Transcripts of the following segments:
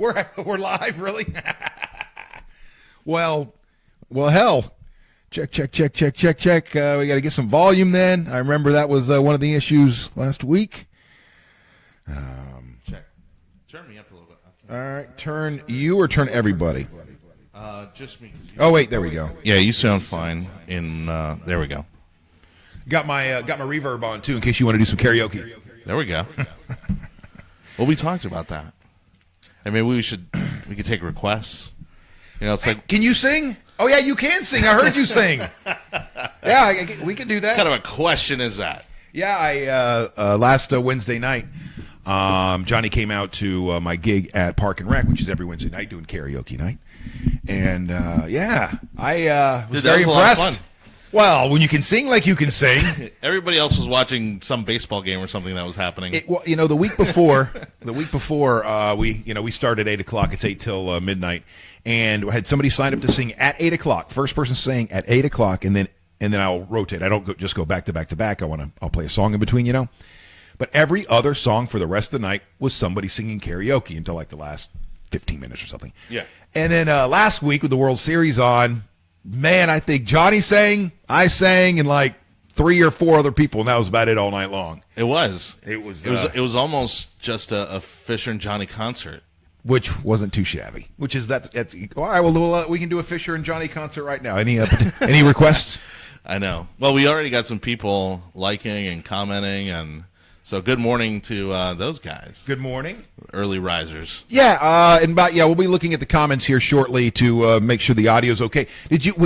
We're live, really? Well, hell. Check. We got to get some volume then. I remember that was one of the issues last week. Check. Turn me up a little bit. Okay. All right. Turn you or turn everybody? Just me. Oh, wait. There we go. Yeah, you sound fine. There we go. Got my reverb on, too, in case you want to do some karaoke. There we go. Well, we talked about that. I mean, we could take requests. You know, it's like, can you sing? Oh yeah, you can sing. I heard you sing. Yeah, we can do that. What kind of a question is that? Yeah, I last Wednesday night, Johnny came out to my gig at Park and Rec, which is every Wednesday night doing karaoke night, and I was very impressed. Well, when you can sing like you can sing. Everybody else was watching some baseball game or something that was happening. The week before, we started at 8:00. It's 8 till midnight, and had somebody sign up to sing at 8:00. First person sang at 8:00, and then I'll rotate. I don't just go back to back to back. I'll play a song in between, But every other song for the rest of the night was somebody singing karaoke until like the last 15 minutes or something. Yeah. And then last week with the World Series on. Man, I think Johnny sang, I sang, and like 3 or 4 other people, and that was about it all night long. It was. It was almost just a Fisher and Johnny concert, which wasn't too shabby. Which is that? All right, well, we can do a Fisher and Johnny concert right now. Any requests? I know. Well, we already got some people liking and commenting, and so good morning to those guys. Good morning, early risers. Yeah, we'll be looking at the comments here shortly to make sure the audio's okay.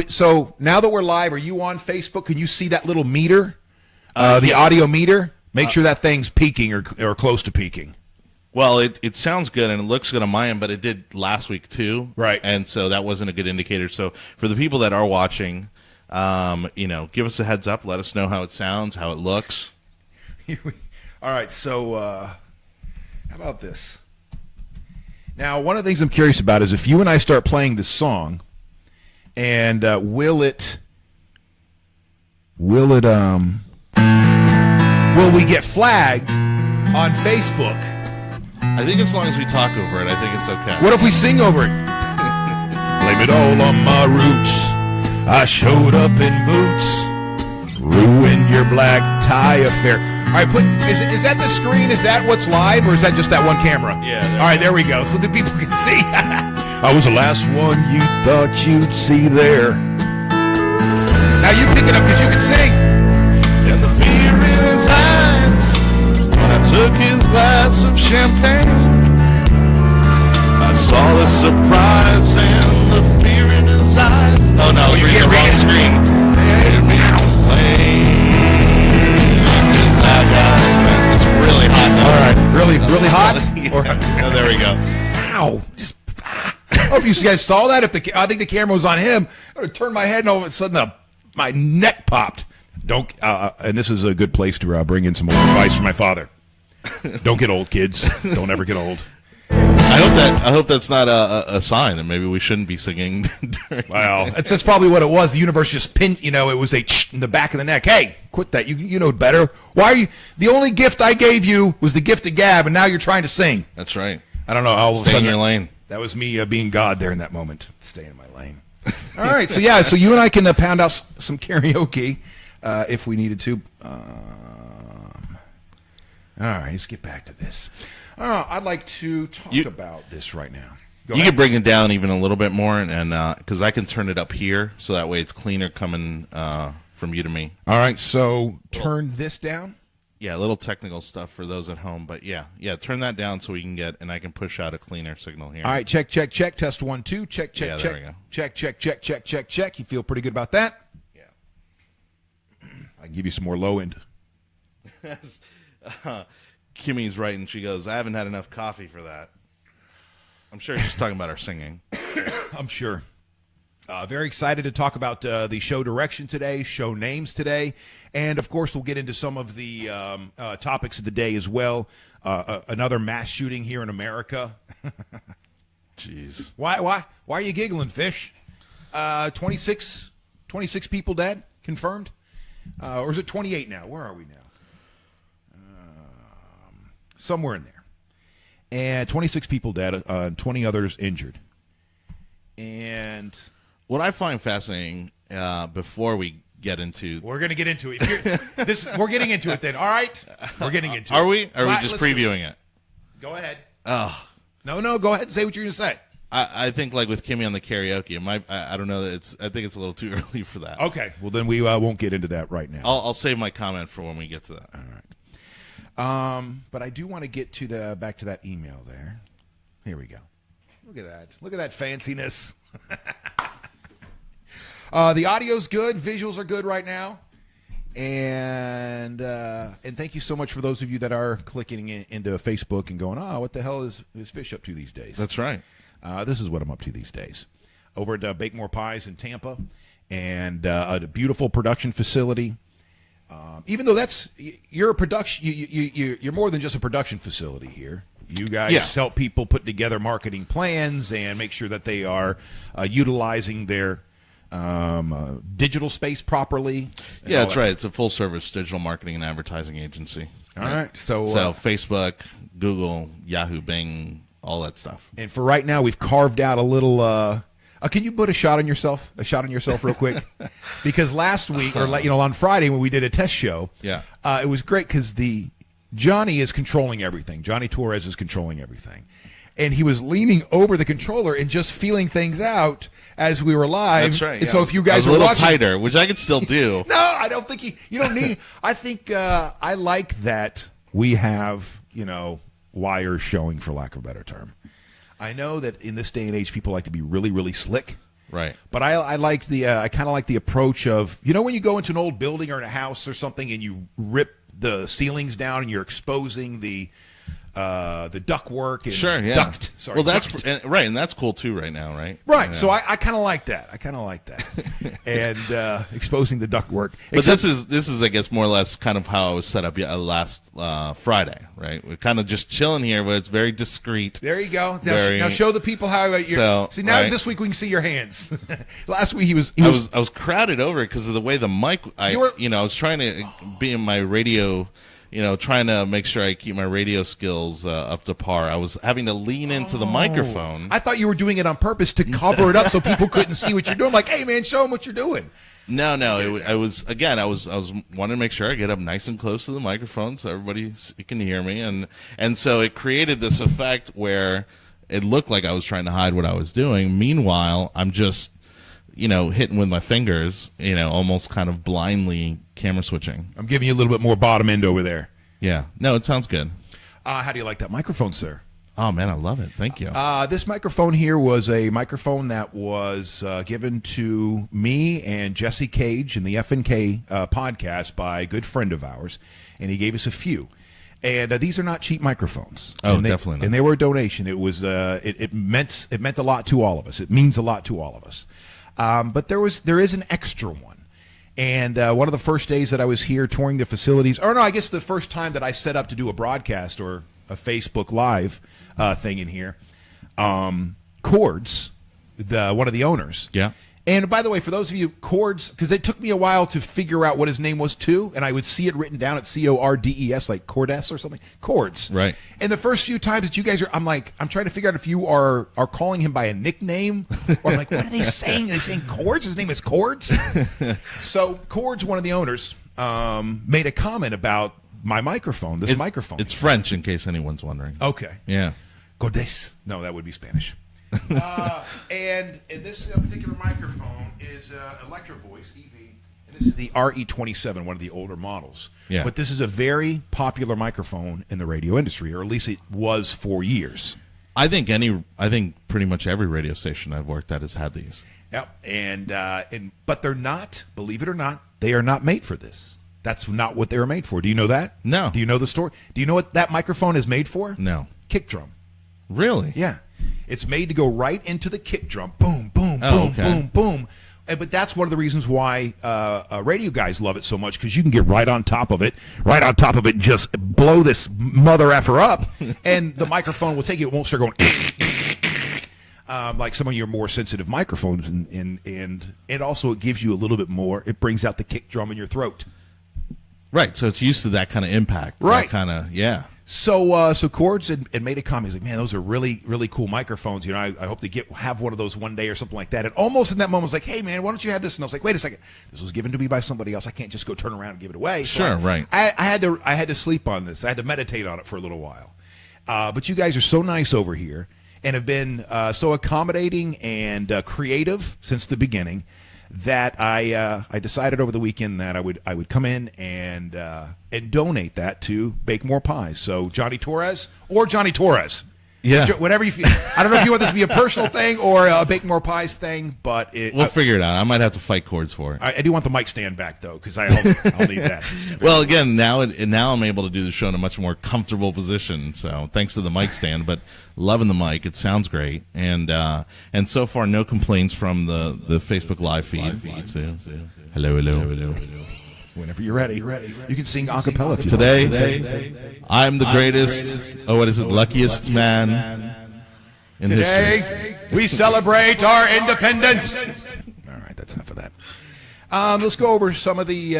So now that we're live, are you on Facebook? Can you see that little meter, the audio meter? Make sure that thing's peaking or close to peaking. Well, it sounds good and it looks good on my end, but it did last week too, right? And so that wasn't a good indicator. So for the people that are watching, give us a heads up. Let us know how it sounds, how it looks. All right, so how about this? Now, one of the things I'm curious about is if you and I start playing this song, and will we get flagged on Facebook? I think as long as we talk over it, I think it's okay. What if we sing over it? Blame it all on my roots. I showed up in boots, ruined your black tie affair. All right, is that the screen? Is that what's live, or is that just that one camera? Yeah. All right, there we go, so the people can see. I was the last one you thought you'd see there. Now you pick it up because you can sing. And the fear in his eyes when I took his glass of champagne. I saw the surprise and the fear in his eyes. Oh no, you're in the wrong screen. It's really hot though. All right, really hot? Oh, there we go. Ow. I hope you guys saw that. I think the camera was on him. I would turn my head and all of a sudden my neck popped. And this is a good place to bring in some old advice from my father. Don't get old, kids. Don't ever get old. I hope that's not a sign that maybe we shouldn't be singing. Well, that's probably what it was. The universe just pinned. It was a in the back of the neck. Hey, quit that. You know better. Why are you? The only gift I gave you was the gift of gab, and now you're trying to sing. That's right. I don't know. All of a sudden, stay in your lane. That was me being God there in that moment. Stay in my lane. All right. So you and I can pound out some karaoke if we needed to. All right. Let's get back to this. I'd like to talk about this right now. You can bring it down even a little bit more, and because I can turn it up here, so that way it's cleaner coming from you to me. All right, so turn this down. Yeah, a little technical stuff for those at home, but yeah, turn that down so we can and I can push out a cleaner signal here. All right, check. Test 1, 2. Check. There we go. Check. You feel pretty good about that? Yeah. I can give you some more low end. Kimmy's right, and she goes, I haven't had enough coffee for that. I'm sure she's talking about our singing. I'm sure. Very excited to talk about the show direction today, show names today, and, of course, we'll get into some of the topics of the day as well. Another mass shooting here in America. Jeez. Why are you giggling, Fish? 26 people dead, confirmed? Or is it 28 now? Where are we now? Somewhere in there. and 26 people dead, 20 others injured. And what I find fascinating, before we get into, we're going to get into it. We're getting into it then. All right, we're getting into it. Are we just previewing it? Go ahead. Oh. No, go ahead and say what you're going to say. I think like with Kimmy on the karaoke, I don't know. I think it's a little too early for that. Okay, well then we won't get into that right now. I'll save my comment for when we get to that. All right. But I do want to get to back to that email there. Here we go. Look at that. Look at that fanciness. The audio's good. Visuals are good right now. And thank you so much for those of you that are clicking into Facebook and going, what the hell is Fish up to these days? That's right. This is what I'm up to these days. Over at Bake More Pies in Tampa, and a beautiful production facility. Even though you're a production, you're more than just a production facility here. You guys help people put together marketing plans and make sure that they are utilizing their digital space properly. Yeah, that's right. It's a full-service digital marketing and advertising agency. All right. So Facebook, Google, Yahoo, Bing, all that stuff. And for right now, we've carved out a little. Can you put a shot on yourself real quick? Because last week, or on Friday when we did a test show, it was great because Johnny is controlling everything. Jonny Torres is controlling everything. And he was leaning over the controller and just feeling things out as we were live. That's right. And so if you guys were a little tighter, which I could still do. No, I don't think you don't need. I think I like that we have wires showing, for lack of a better term. I know that in this day and age, people like to be really, really slick. Right. But I kind of like the approach of, when you go into an old building or in a house or something and you rip the ceilings down and you're exposing the ductwork and duct. Sorry, well, that's right, and that's cool too right now, right? Right. So I kind of like that. And exposing the ductwork. But this is I guess more or less kind of how I was set up last Friday, right? We're kind of just chilling here, but it's very discreet. There you go. Now show the people how you're. See, now this week we can see your hands. Last week I was crowded over because of the way the mic. I was trying to be in my radio. Trying to make sure I keep my radio skills up to par. I was having to lean into the microphone. I thought you were doing it on purpose to cover it up so people couldn't see what you're doing. Like, hey, man, show them what you're doing. No. I was wanting to make sure I get up nice and close to the microphone so everybody can hear me, and so it created this effect where it looked like I was trying to hide what I was doing. Meanwhile, I'm just hitting with my fingers, almost kind of blindly camera switching. I'm giving you a little bit more bottom end over there. Yeah. No, it sounds good. How do you like that microphone, sir? Oh, man, I love it. Thank you. This microphone here was a microphone that was given to me and Jesse Cage in the F&K podcast by a good friend of ours, and he gave us a few. And these are not cheap microphones. Definitely not. And they were a donation. It was it meant a lot to all of us. It means a lot to all of us. But there is an extra one. And one of the first days that I was here touring the facilities, I guess the first time that I set up to do a broadcast or a Facebook Live thing in here, Cords, one of the owners. Yeah. And by the way, for those of you, Cords, because it took me a while to figure out what his name was too, and I would see it written down at Cordes, like Cordes or something. Cords. Right. And the first few times that you guys I'm trying to figure out if you are calling him by a nickname, or I'm like, what are they saying? Are they saying Cords? His name is Cords? So Cords, one of the owners, made a comment about my microphone, microphone. It's French, in case anyone's wondering. Okay. Yeah. Cordes. No, that would be Spanish. And this particular microphone is Electro Voice EV, and this is the RE27, one of the older models. Yeah. But this is a very popular microphone in the radio industry, or at least it was for years. I think pretty much every radio station I've worked at has had these. Yep. But they're not, believe it or not, they are not made for this. That's not what they were made for. Do you know that? No. Do you know the story? Do you know what that microphone is made for? No. Kick drum. Really? Yeah. It's made to go right into the kick drum. Boom, boom, boom, okay. boom, boom. But that's one of the reasons why radio guys love it so much, because you can get right on top of it, and just blow this mother effer up, and the microphone will take it. It won't start going like some of your more sensitive microphones, and also it gives you a little bit more. It brings out the kick drum in your throat. Right. So it's used to that kind of impact. Right. That kind of, yeah. So Cords had made a comment. He's like, man, those are really, really cool microphones. You know, I hope to have one of those one day or something like that. And almost in that moment, I was like, hey, man, why don't you have this? And I was like, wait a second. This was given to me by somebody else. I can't just go turn around and give it away. So right. I had to sleep on this. I had to meditate on it for a little while. But you guys are so nice over here and have been so accommodating and creative since the beginning that I decided over the weekend that I would come in and donate that to Bake More Pies. So Jonny Torres or Jonny Torres. Yeah. Whatever you feel. I don't know if you want this to be a personal thing or a Bake More Pies thing, but we'll figure it out. I might have to fight Cords for it. I do want the mic stand back though, because I'll need that. Well, again, now I'm able to do the show in a much more comfortable position. So thanks to the mic stand, but loving the mic. It sounds great, and so far no complaints from the Facebook live feed. So, hello. Whenever you're ready. You can sing a cappella if you Today, I'm the greatest, what is it, luckiest man in history. Today, we celebrate our independence. All right, that's enough of that. Let's go over some of the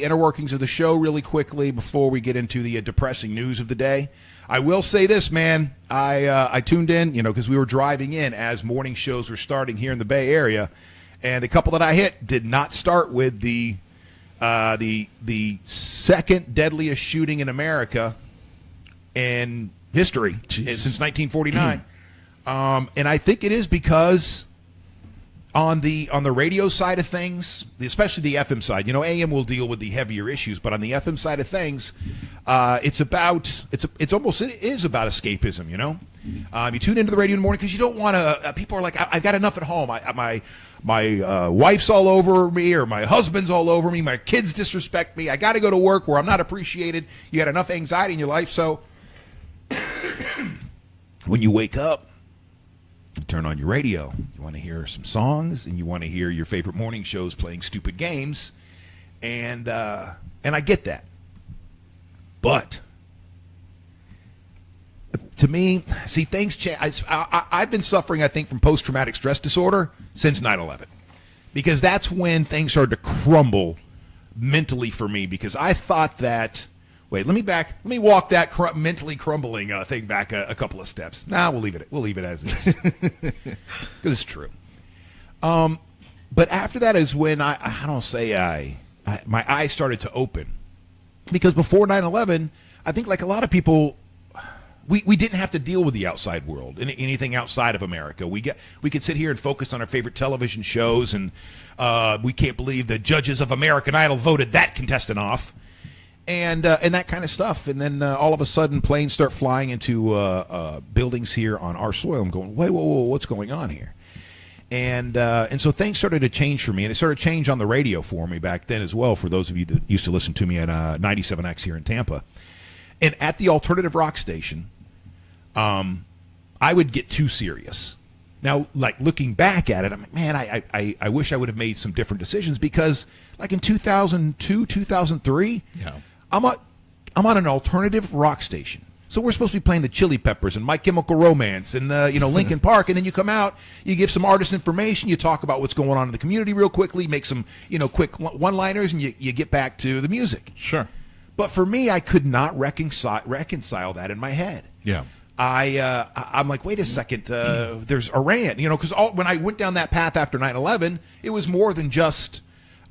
inner workings of the show really quickly before we get into the depressing news of the day. I will say this, man. I tuned in, because we were driving in as morning shows were starting here in the Bay Area, and the couple that I hit did not start with the second deadliest shooting in America in history since 1949. And I think it is because on the really side of things, especially the FM side, AM will deal with the heavier issues, but on the FM side of things, it is about escapism. You tune into the radio in the morning because you don't want to. People are like, I've got enough at home. My wife's all over me, or my husband's all over me. My kids disrespect me. I got to go to work where I'm not appreciated. You got enough anxiety in your life, so when you wake up, you turn on your radio. You want to hear some songs, and you want to hear your favorite morning shows playing stupid games, and I get that, but to me, see, things change. I've been suffering, I think, from post-traumatic stress disorder since 9/11, because that's when things started to crumble mentally for me. Because I thought that, let me walk that mentally crumbling thing back a couple of steps. Nah, we'll leave it as is, because it's true. But after that is when my eyes started to open, because before 9/11, I think like a lot of people, we didn't have to deal with the outside world, anything outside of America. We could sit here and focus on our favorite television shows, and we can't believe the judges of American Idol voted that contestant off, and that kind of stuff. And then all of a sudden, planes start flying into buildings here on our soil. I'm going, whoa, what's going on here? And so things started to change for me, and it started to change on the radio for me back then as well, for those of you that used to listen to me at 97X here in Tampa. And at the alternative rock station, I would get too serious. Now, like looking back at it, I'm like, man, I wish I would have made some different decisions, because like in 2002, 2003, I'm on an alternative rock station. So we're supposed to be playing the Chili Peppers and My Chemical Romance and Linkin Park, and then you come out, you give some artist information, you talk about what's going on in the community real quickly, make some quick one-liners, and you get back to the music. Sure. But for me, I could not reconcile that in my head. Yeah. I'm like, wait a second, there's Iran, because when I went down that path after 9/11, it was more than just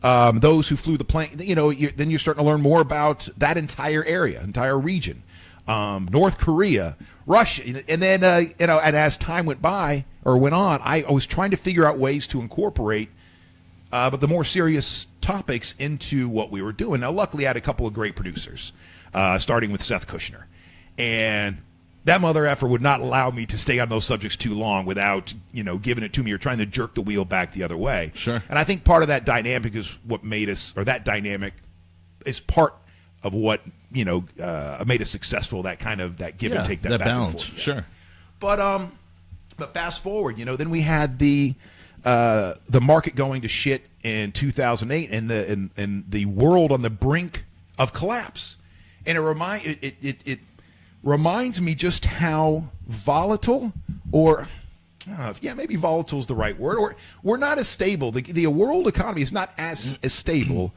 those who flew the plane. Then you're starting to learn more about that entire area, entire region, North Korea, Russia, and then and as time went on, I was trying to figure out ways to incorporate but the more serious topics into what we were doing. Now, luckily, I had a couple of great producers, starting with Seth Kushner, and that mother effer would not allow me to stay on those subjects too long without, giving it to me or trying to jerk the wheel back the other way. Sure. And I think part of that dynamic is what made us, or that dynamic is part of what, made us successful, that kind of, that give and take, that back balance. And forth. Sure. But fast forward, then we had the market going to shit in 2008 and the world on the brink of collapse. And it reminds me just how volatile, or I don't know, maybe volatile is the right word, or we're not as stable. The world economy is not as stable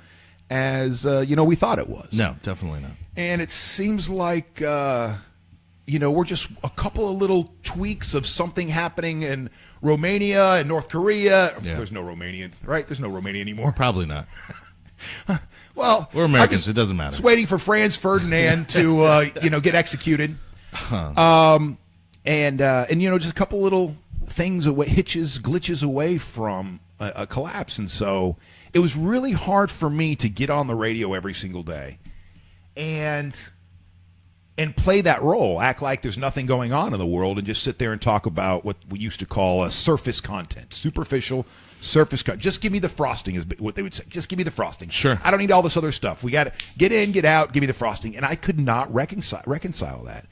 as we thought it was. No, definitely not. And it seems like, we're just a couple of little tweaks of something happening in Romania and North Korea. Yeah. There's no Romania, right? There's no Romania anymore. Probably not. Well, we're Americans. It doesn't matter. Just waiting for Franz Ferdinand to, get executed. And just a couple little things away, glitches away from a collapse. And so it was really hard for me to get on the radio every single day and play that role, act like there's nothing going on in the world, and just sit there and talk about what we used to call surface content, superficial surface content. Just give me the frosting is what they would say. Just give me the frosting. Sure. I don't need all this other stuff. We got to get in, get out, give me the frosting. And I could not reconcile that.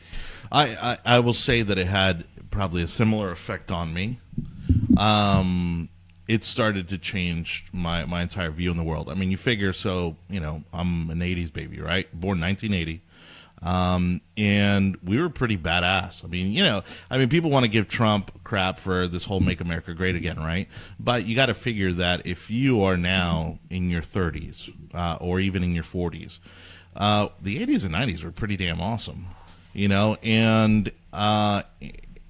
I will say that it had probably a similar effect on me. It started to change my entire view in the world. I mean, you figure, I'm an 80s baby, right? Born 1980. And we were pretty badass. I mean, people want to give Trump crap for this whole Make America Great Again, right? But you got to figure that if you are now in your 30s, or even in your 40s, the 80s and 90s were pretty damn awesome, and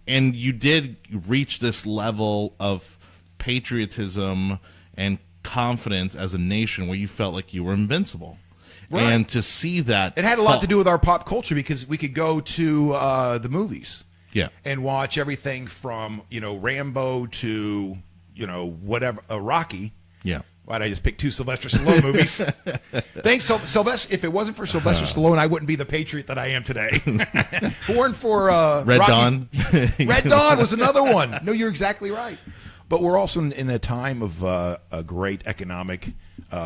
you did reach this level of patriotism and confidence as a nation where you felt like you were invincible. Right. And to see that, it had a lot to do with our pop culture because we could go to the movies, and watch everything from Rambo to whatever Rocky. Yeah. Why'd I just pick two Sylvester Stallone movies? Thanks, Sylvester. If it wasn't for Sylvester Stallone, I wouldn't be the patriot that I am today. If it weren't for Red Rocky, Dawn. Red Dawn was another one. No, you're exactly right. But we're also in a time of a great economic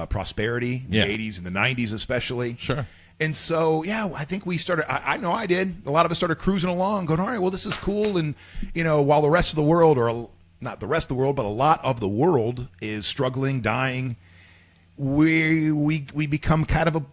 prosperity in the 80s and the 90s especially. Sure. And so, I think we started, I know I did. A lot of us started cruising along going, all right, well, this is cool. And, while the rest of the world, or not the rest of the world, but a lot of the world is struggling, dying, we become kind of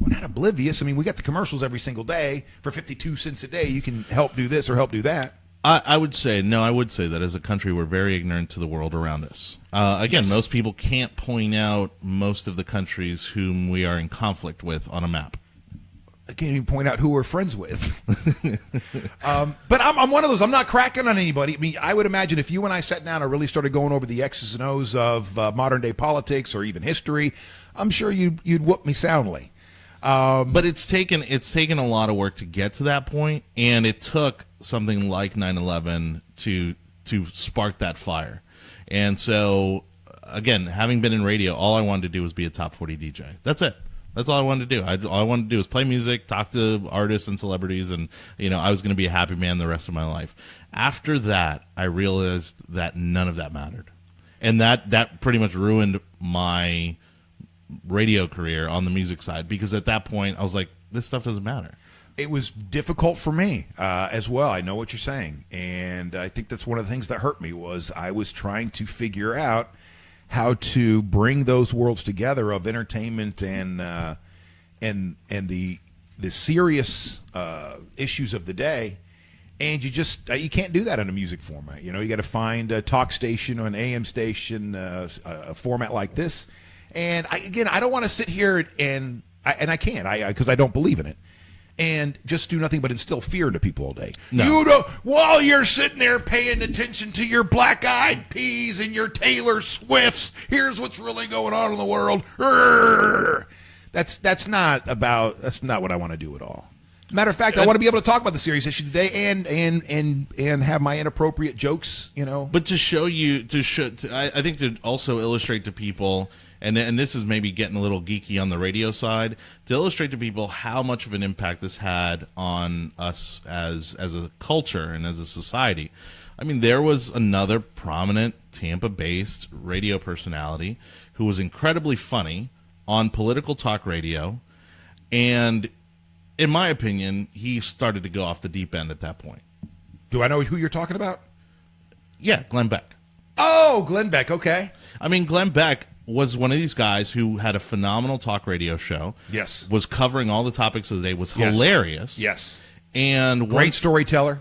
we're not oblivious. I mean, we got the commercials every single day for 52 cents a day. You can help do this or help do that. I would say that as a country, we're very ignorant to the world around us. Most people can't point out most of the countries whom we are in conflict with on a map. I can't even point out who we're friends with. But I'm one of those. I'm not cracking on anybody. I mean, I would imagine if you and I sat down and really started going over the X's and O's of modern day politics or even history, I'm sure you'd whoop me soundly. But it's taken a lot of work to get to that point, and it took something like 9/11 to spark that fire. And so, again, having been in radio, all I wanted to do was be a top 40 DJ. That's it. That's all I wanted to do. All I wanted to do was play music, talk to artists and celebrities, and I was going to be a happy man the rest of my life. After that, I realized that none of that mattered, and that pretty much ruined my radio career on the music side, because at that point I was like, this stuff doesn't matter. It was difficult for me as well. I know what you're saying, and I think that's one of the things that hurt me was I was trying to figure out how to bring those worlds together of entertainment and the serious issues of the day, and you can't do that in a music format. You got to find a talk station or an AM station, a format like this. And I don't want to sit here and I can't because I don't believe in it, and just do nothing but instill fear into people all day. No. While you're sitting there paying attention to your Black Eyed Peas and your Taylor Swifts, here's what's really going on in the world. That's not what I want to do at all. Matter of fact, I want to be able to talk about the serious issue today and have my inappropriate jokes. But I think to also illustrate to people. And this is maybe getting a little geeky on the radio side, to illustrate to people how much of an impact this had on us as a culture and as a society. I mean, there was another prominent Tampa-based radio personality who was incredibly funny on political talk radio, and in my opinion, he started to go off the deep end at that point. Do I know who you're talking about? Yeah, Glenn Beck. Oh, Glenn Beck, okay. I mean, Glenn Beck was one of these guys who had a phenomenal talk radio show. Yes. Was covering all the topics of the day, was hilarious. Yes. And great storyteller.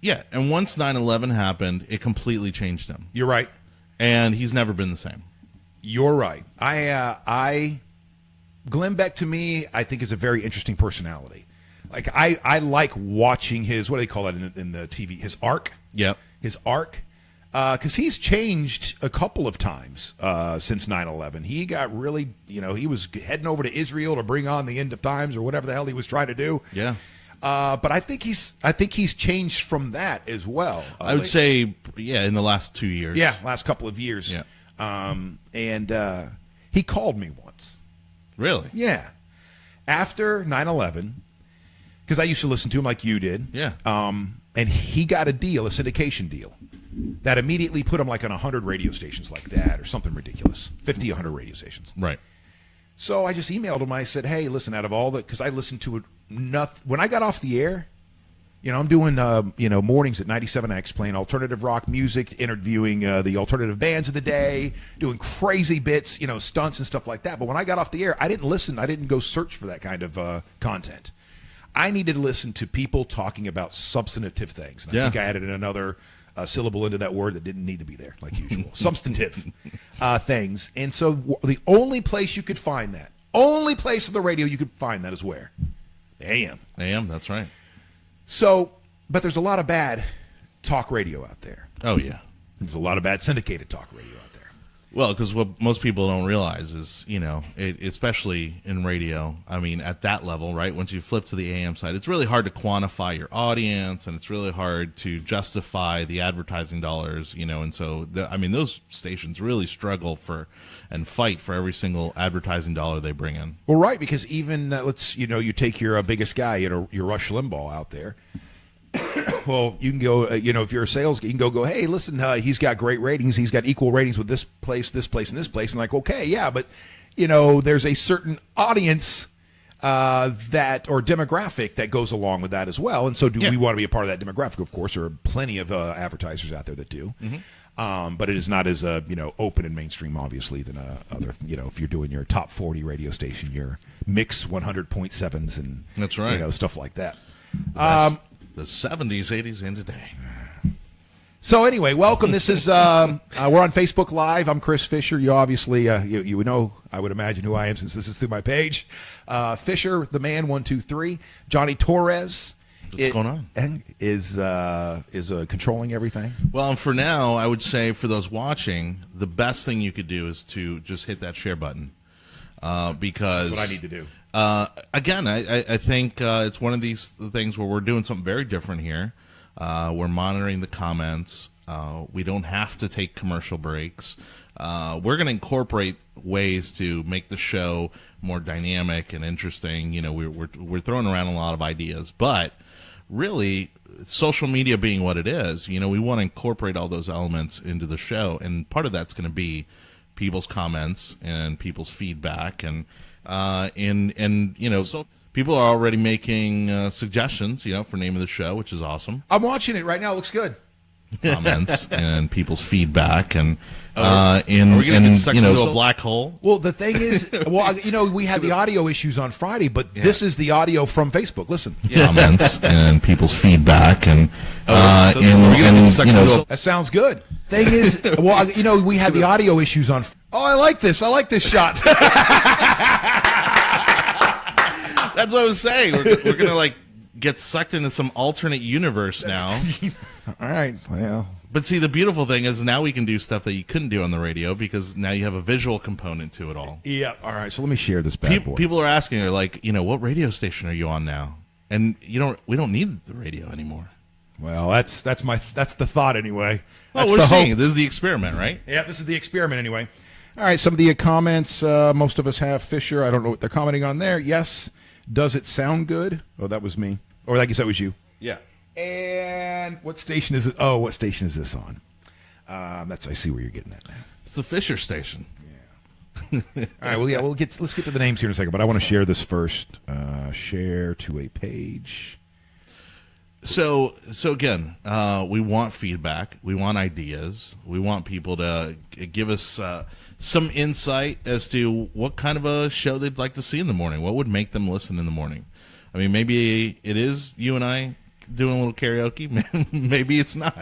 Yeah, and once 9/11 happened, it completely changed him. You're right. And he's never been the same. You're right. I Glenn Beck to me, I think, is a very interesting personality. Like I like watching his, what do they call it in the TV? His arc. Yep. His arc. Because he's changed a couple of times since 9/11. He got really, he was heading over to Israel to bring on the end of times or whatever the hell he was trying to do. Yeah. But I think he's changed from that as well. I would say, in the last 2 years. Yeah, last couple of years. Yeah. And he called me once. Really? Yeah. After 9/11, because I used to listen to him like you did. Yeah. And he got a deal, a syndication deal, that immediately put him like on 100 radio stations like that or something ridiculous. 50, 100 radio stations. Right. So I just emailed him. I said, hey, listen, out of all the, because I listened to it, when I got off the air, I'm doing, mornings at 97X, playing alternative rock music, interviewing the alternative bands of the day, doing crazy bits, stunts and stuff like that. But when I got off the air, I didn't listen. I didn't go search for that kind of content. I needed to listen to people talking about substantive things. And I think I added another syllable into that word that didn't need to be there, like usual. Substantive things. And so the only place you could find that, only place on the radio you could find that is where? AM. AM, that's right. So, but there's a lot of bad talk radio out there. Oh, yeah. There's a lot of bad syndicated talk radio out there. Well, because what most people don't realize is, especially in radio, I mean, at that level, right, once you flip to the AM side, it's really hard to quantify your audience, and it's really hard to justify the advertising dollars, and so, those stations really struggle for and fight for every single advertising dollar they bring in. Well, right, because even, you take your biggest guy, your Rush Limbaugh out there. Well, you can go, if you're a sales guy, you can go, hey, listen, he's got great ratings. He's got equal ratings with this place, and this place. And like, okay, yeah, but, there's a certain audience that or demographic that goes along with that as well. And so do we want to be a part of that demographic? Of course, there are plenty of advertisers out there that do. Mm-hmm. But it is not as, open and mainstream, obviously, than other, if you're doing your top 40 radio station, your mix 100.7s and that's right. Stuff like that. The 70s, 80s, and today. So anyway, welcome. This is we're on Facebook Live. I'm Chris Fisher. You obviously you would know, I would imagine, who I am since this is through my page. Fisher, the man, 123. Jonny Torres. What's going on? And is controlling everything. Well, and for now, I would say for those watching, the best thing you could do is to just hit that share button, because that's what I need to do. Again, I think it's one of these things where we're doing something very different here. We're monitoring the comments. We don't have to take commercial breaks. We're going to incorporate ways to make the show more dynamic and interesting. We're throwing around a lot of ideas, but really, social media being what it is, we want to incorporate all those elements into the show, and part of that's going to be people's comments and people's feedback, and so people are already making suggestions, for name of the show, which is awesome. I'm watching it right now. It looks good. Comments and people's feedback, and are we gonna get sucked into a black hole? Well, the thing is, we had the audio issues on Friday, but this is the audio from Facebook. Listen, comments and people's feedback, and that sounds good. Thing is, we had the audio issues on. Oh, I like this. I like this shot. That's what I was saying. We're gonna get sucked into some alternate universe now. All right. Well, but see, the beautiful thing is now we can do stuff that you couldn't do on the radio because now you have a visual component to it all. Yeah. All right. So let me share this bad boy. People are asking, they're like, what radio station are you on now? And we don't need the radio anymore. Well, that's the thought anyway. Well, we're seeing this is the experiment, right? Yeah, this is the experiment anyway. All right. Some of the comments. Most of us have Fisher. I don't know what they're commenting on there. Yes. Does it sound good? Oh, that was me. Or I guess that was you. Yeah. And what station is it? Oh, what station is this on? I see where you're getting that now. It's the Fisher station. Yeah. All right. Well, yeah. Let's get to the names here in a second, but I want to share this first. Share to a page. So again, we want feedback. We want ideas. We want people to give us some insight as to what kind of a show they'd like to see in the morning. What would make them listen in the morning? I mean, maybe it is you and I doing a little karaoke. Maybe it's not.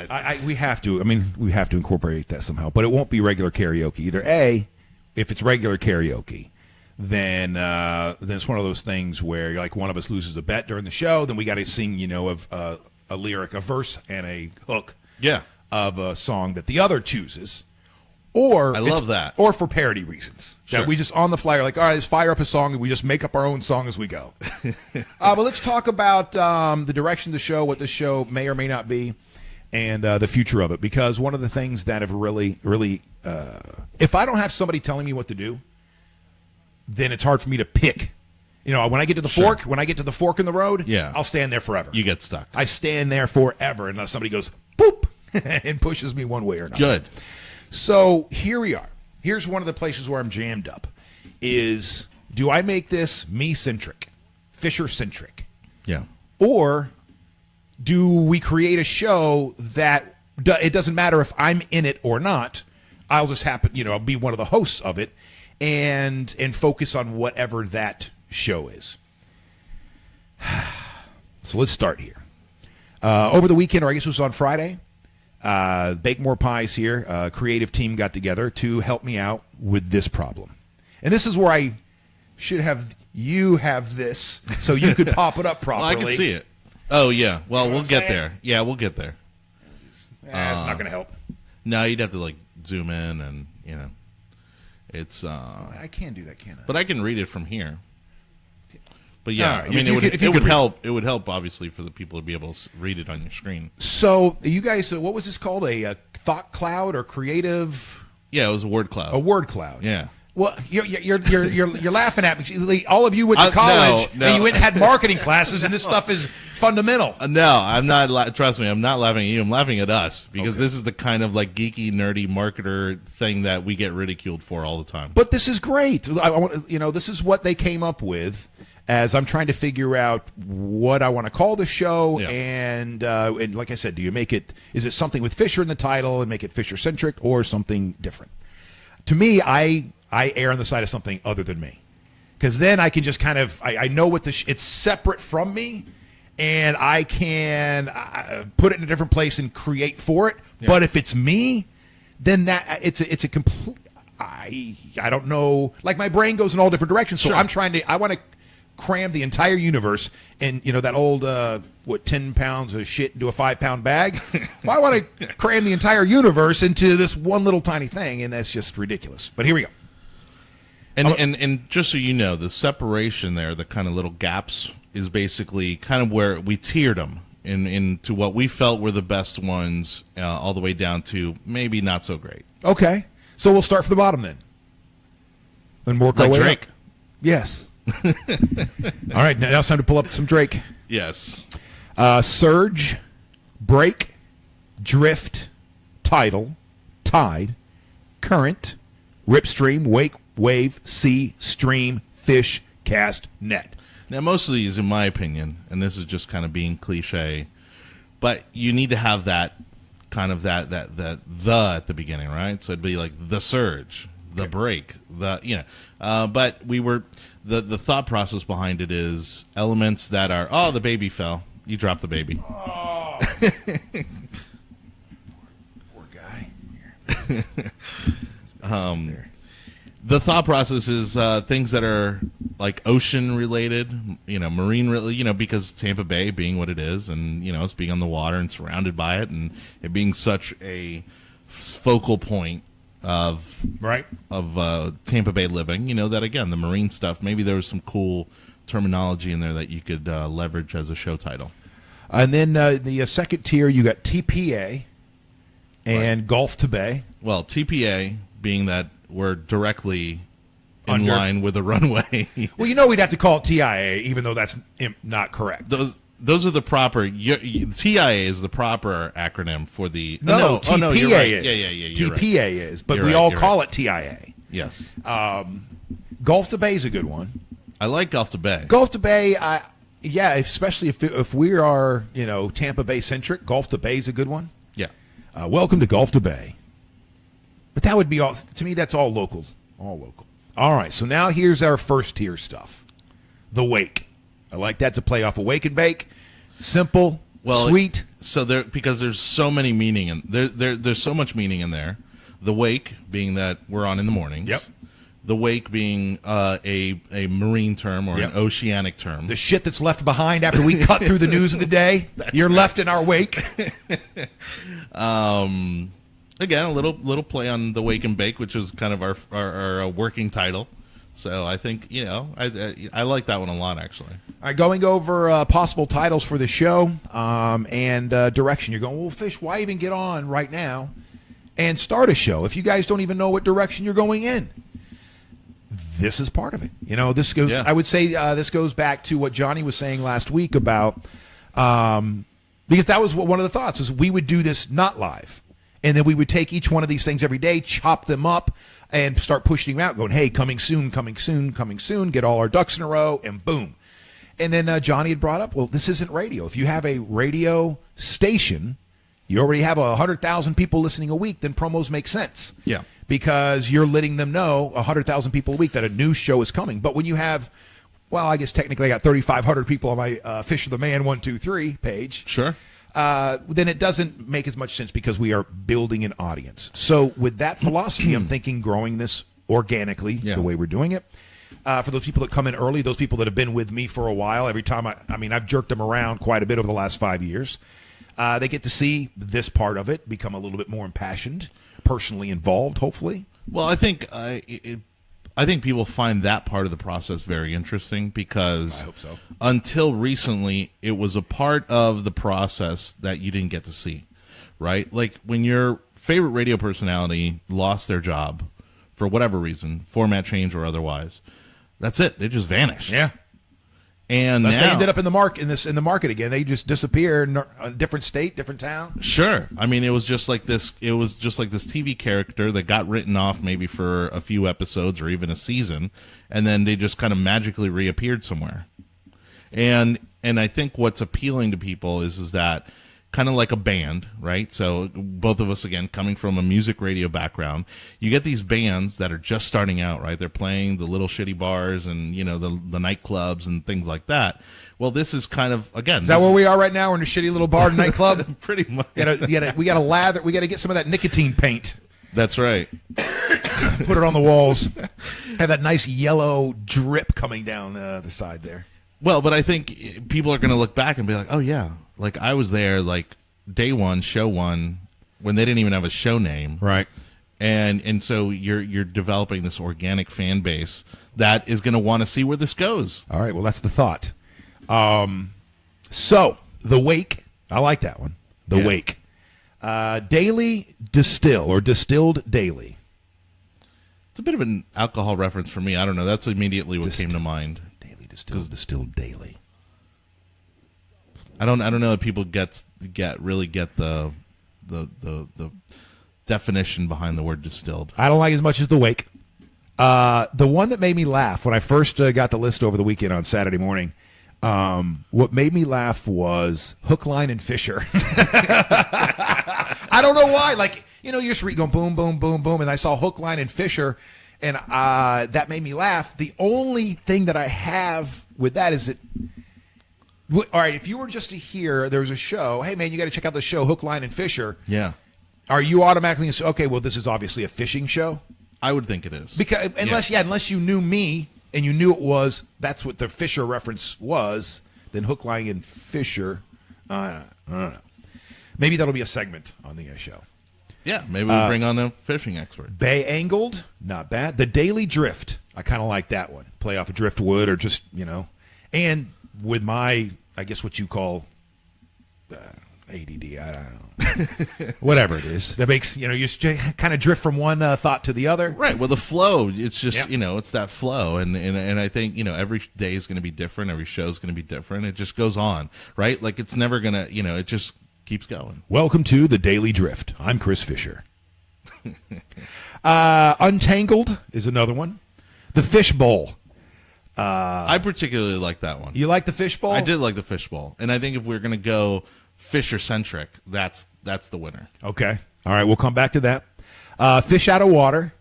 We have to. I mean, we have to incorporate that somehow. But it won't be regular karaoke either. If it's regular karaoke, then it's one of those things where like one of us loses a bet during the show, then we got to sing, of a lyric, a verse, and a hook of a song that the other chooses. Or I love that. Or for parody reasons. Sure. That we just on the fly are like, all right, let's fire up a song and we just make up our own song as we go. But let's talk about the direction of the show, what the show may or may not be, and the future of it. Because one of the things that have really, if I don't have somebody telling me what to do, then it's hard for me to pick. When I get to the fork, when I get to the fork in the road, I'll stand there forever. You get stuck. I stand there forever unless somebody goes, boop, and pushes me one way or another. Good. So here we are. Here's one of the places where I'm jammed up is, do I make this me-centric, Fisher-centric? Yeah. Or do we create a show that it doesn't matter if I'm in it or not, I'll just happen, I'll be one of the hosts of it and focus on whatever that show is. So let's start here. Over the weekend, or I guess it was on Friday, Bake More Pies here, creative team got together to help me out with this problem. And this is where I should have you have this so you could pop it up properly. Well, I can see it. Oh, yeah. Well, we'll get there. Yeah, we'll get there. That's not going to help. No, you'd have to, zoom in and, it's... I can't do that, can I? But I can read it from here. But yeah, right. It would help. It would help, obviously, for the people to be able to read it on your screen. So, you guys, what was this called? A thought cloud or creative? Yeah, it was a word cloud. A word cloud. Yeah. Well, you're laughing at me. All of you went to college no. and you went and had marketing classes, and this stuff is fundamental. No, I'm not. Trust me, I'm not laughing at you. I'm laughing at us because this is the kind of geeky, nerdy marketer thing that we get ridiculed for all the time. But this is great. I want this is what they came up with. As I'm trying to figure out what I want to call the show, and like I said, do you make it? Is it something with Fisher in the title and make it Fisher centric, or something different? To me, I err on the side of something other than me, because then I can just kind of I know what it's separate from me, and I can put it in a different place and create for it. Yeah. But if it's me, then that it's a complete. I don't know. Like my brain goes in all different directions, so sure. I want to cram the entire universe and that old 10 pounds of shit into a 5-pound bag. Well, I want to cram the entire universe into this one little tiny thing, and that's just ridiculous. But here we go. And just so you know, the separation there, the kind of little gaps, is basically kind of where we tiered them into what we felt were the best ones, all the way down to maybe not so great. Okay, so we'll start from the bottom then, and work our way Drake. Up. Yes. All right, now it's time to pull up some Drake. Yes. Surge, break, drift, tidal, tide, current, ripstream, wake, wave, sea, stream, fish, cast, net. Now, most of these, in my opinion, and this is just kind of being cliche, but you need to have that kind of that the at the beginning, right? So it'd be like the surge, the break, but we were the thought process behind it is elements that are the baby fell, you dropped the baby. Oh. Poor guy. The thought process is things that are like ocean related, marine related, because Tampa Bay being what it is, and it's being on the water and surrounded by it, and it being such a focal point of Tampa Bay living, that again, the marine stuff, maybe there was some cool terminology in there that you could leverage as a show title. And then the second tier, you got TPA and Gulf to Bay. Well, TPA being that we're directly in line with the runway. Well, we'd have to call it TIA, even though that's not correct. Those are the proper. TIA is the proper acronym for the. No, TPA no, you're right. is. Yeah. TPA right. is, but you're we right, all call right. it TIA. Yes. Gulf to Bay is a good one. I like Gulf to Bay. Gulf to Bay, especially if we are Tampa Bay centric, Gulf to Bay is a good one. Yeah. Welcome to Gulf to Bay. But that would be all. To me, that's all local. All local. All right. So now here's our first tier stuff. The Wake. I like that to play off of Wake and Bake. Simple, sweet. Because there's so many meaning and there's so much meaning in there. The Wake being that we're on in the mornings. Yep. The wake being a marine term or an oceanic term. The shit that's left behind after we cut through the news of the day, you're left in our wake. Again, a little play on the wake and bake, which is kind of our working title. So I think, I like that one a lot, actually. All right, going over possible titles for the show and direction. You're going, well, Fish, why even get on right now and start a show if you guys don't even know what direction you're going in? This is part of it. This goes. Yeah. I would say this goes back to what Johnny was saying last week about because that was one of the thoughts is we would do this not live, and then we would take each one of these things every day, chop them up, and start pushing them out, going, hey, coming soon, coming soon, coming soon, get all our ducks in a row, and boom. And then Johnny had brought up, well, this isn't radio. If you have a radio station, you already have 100,000 people listening a week, then promos make sense. Yeah. Because you're letting them know 100,000 people a week that a new show is coming. But when you have, well, I guess technically I got 3,500 people on my Fish of the Man 123 page. Sure. Then it doesn't make as much sense because we are building an audience. So with that philosophy, I'm thinking growing this organically the way we're doing it. For those people that come in early, those people that have been with me for a while, every time I've jerked them around quite a bit over the last 5 years. They get to see this part of it, become a little bit more impassioned, personally involved, hopefully. Well, I think people find that part of the process very interesting because I hope so. Until recently, it was a part of the process that you didn't get to see, right? Like when your favorite radio personality lost their job for whatever reason, format change or otherwise, that's it. They just vanished. Yeah. And they now, ended up in the market again. They just disappear in a different state, different town. Sure. I mean, it was just like this TV character that got written off maybe for a few episodes or even a season, and then they just kind of magically reappeared somewhere. And I think what's appealing to people is that kind of like a band, right? So both of us, again, coming from a music radio background, you get these bands that are just starting out, right? They're playing the little shitty bars and, the nightclubs and things like that. Well, this is kind of, again... Is that where we are right now? We're in a shitty little bar and nightclub? Pretty much. We got to lather. We got to get some of that nicotine paint. That's right. Put it on the walls. Have that nice yellow drip coming down the side there. Well, but I think people are going to look back and be like, oh, yeah. Like, I was there, like, day one, show one, when they didn't even have a show name. Right. And so you're developing this organic fan base that is going to want to see where this goes. All right, well, that's the thought. So, The Wake, I like that one. The Wake. Daily Distill, or Distilled Daily. It's a bit of an alcohol reference for me. I don't know. That's immediately what came to mind. Daily Distilled Daily. I don't know if people really get the definition behind the word distilled. I don't like it as much as The Wake. The one that made me laugh when I first got the list over the weekend on Saturday morning, what made me laugh was Hook, Line, and Fisher. I don't know why. Like, you're just going boom, boom, boom, boom, and I saw Hook, Line, and Fisher, and that made me laugh. The only thing that I have with that is that, all right, if you were just to hear there's a show, hey, man, you got to check out the show Hook, Line, and Fisher. Yeah. Are you automatically, okay, well, this is obviously a fishing show? I would think it is. Because unless you knew me and you knew that's what the Fisher reference was, then Hook, Line, and Fisher, I don't know. Maybe that'll be a segment on the show. Yeah, maybe we bring on a fishing expert. Bay Angled, not bad. The Daily Drift, I kind of like that one. Play off of driftwood or just, and with my, I guess what you call ADD, I don't know. Whatever it is. That makes, you kind of drift from one thought to the other. Right. Well, the flow, it's just, it's that flow. And I think, every day is going to be different. Every show is going to be different. It just goes on, right? Like it's never going to, it just keeps going. Welcome to the Daily Drift. I'm Chris Fisher. Untangled is another one. The Fishbowl. I particularly like that one. You like the Fishbowl? I did like the Fishbowl. And I think if we're going to go Fisher-centric, that's the winner. Okay. All right, we'll come back to that. Fish Out of Water.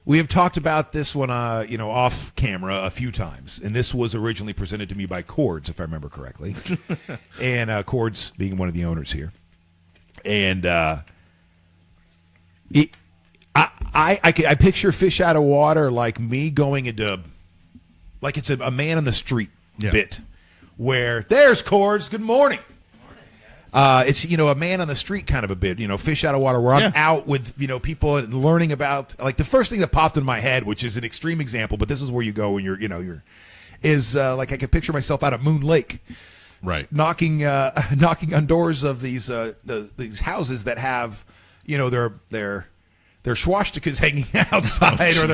We have talked about this one, off camera a few times, and this was originally presented to me by Cords, if I remember correctly, and Cords being one of the owners here. And I I picture fish out of water like me going into, like it's a man on the street bit, where there's Cords. Good morning. It's a man on the street kind of a bit, fish out of water, where I'm out with people and learning about, like, the first thing that popped in my head, which is an extreme example, but this is where you go when you're like I could picture myself out at Moon Lake, right, knocking on doors of these houses that have their swastikas hanging outside, or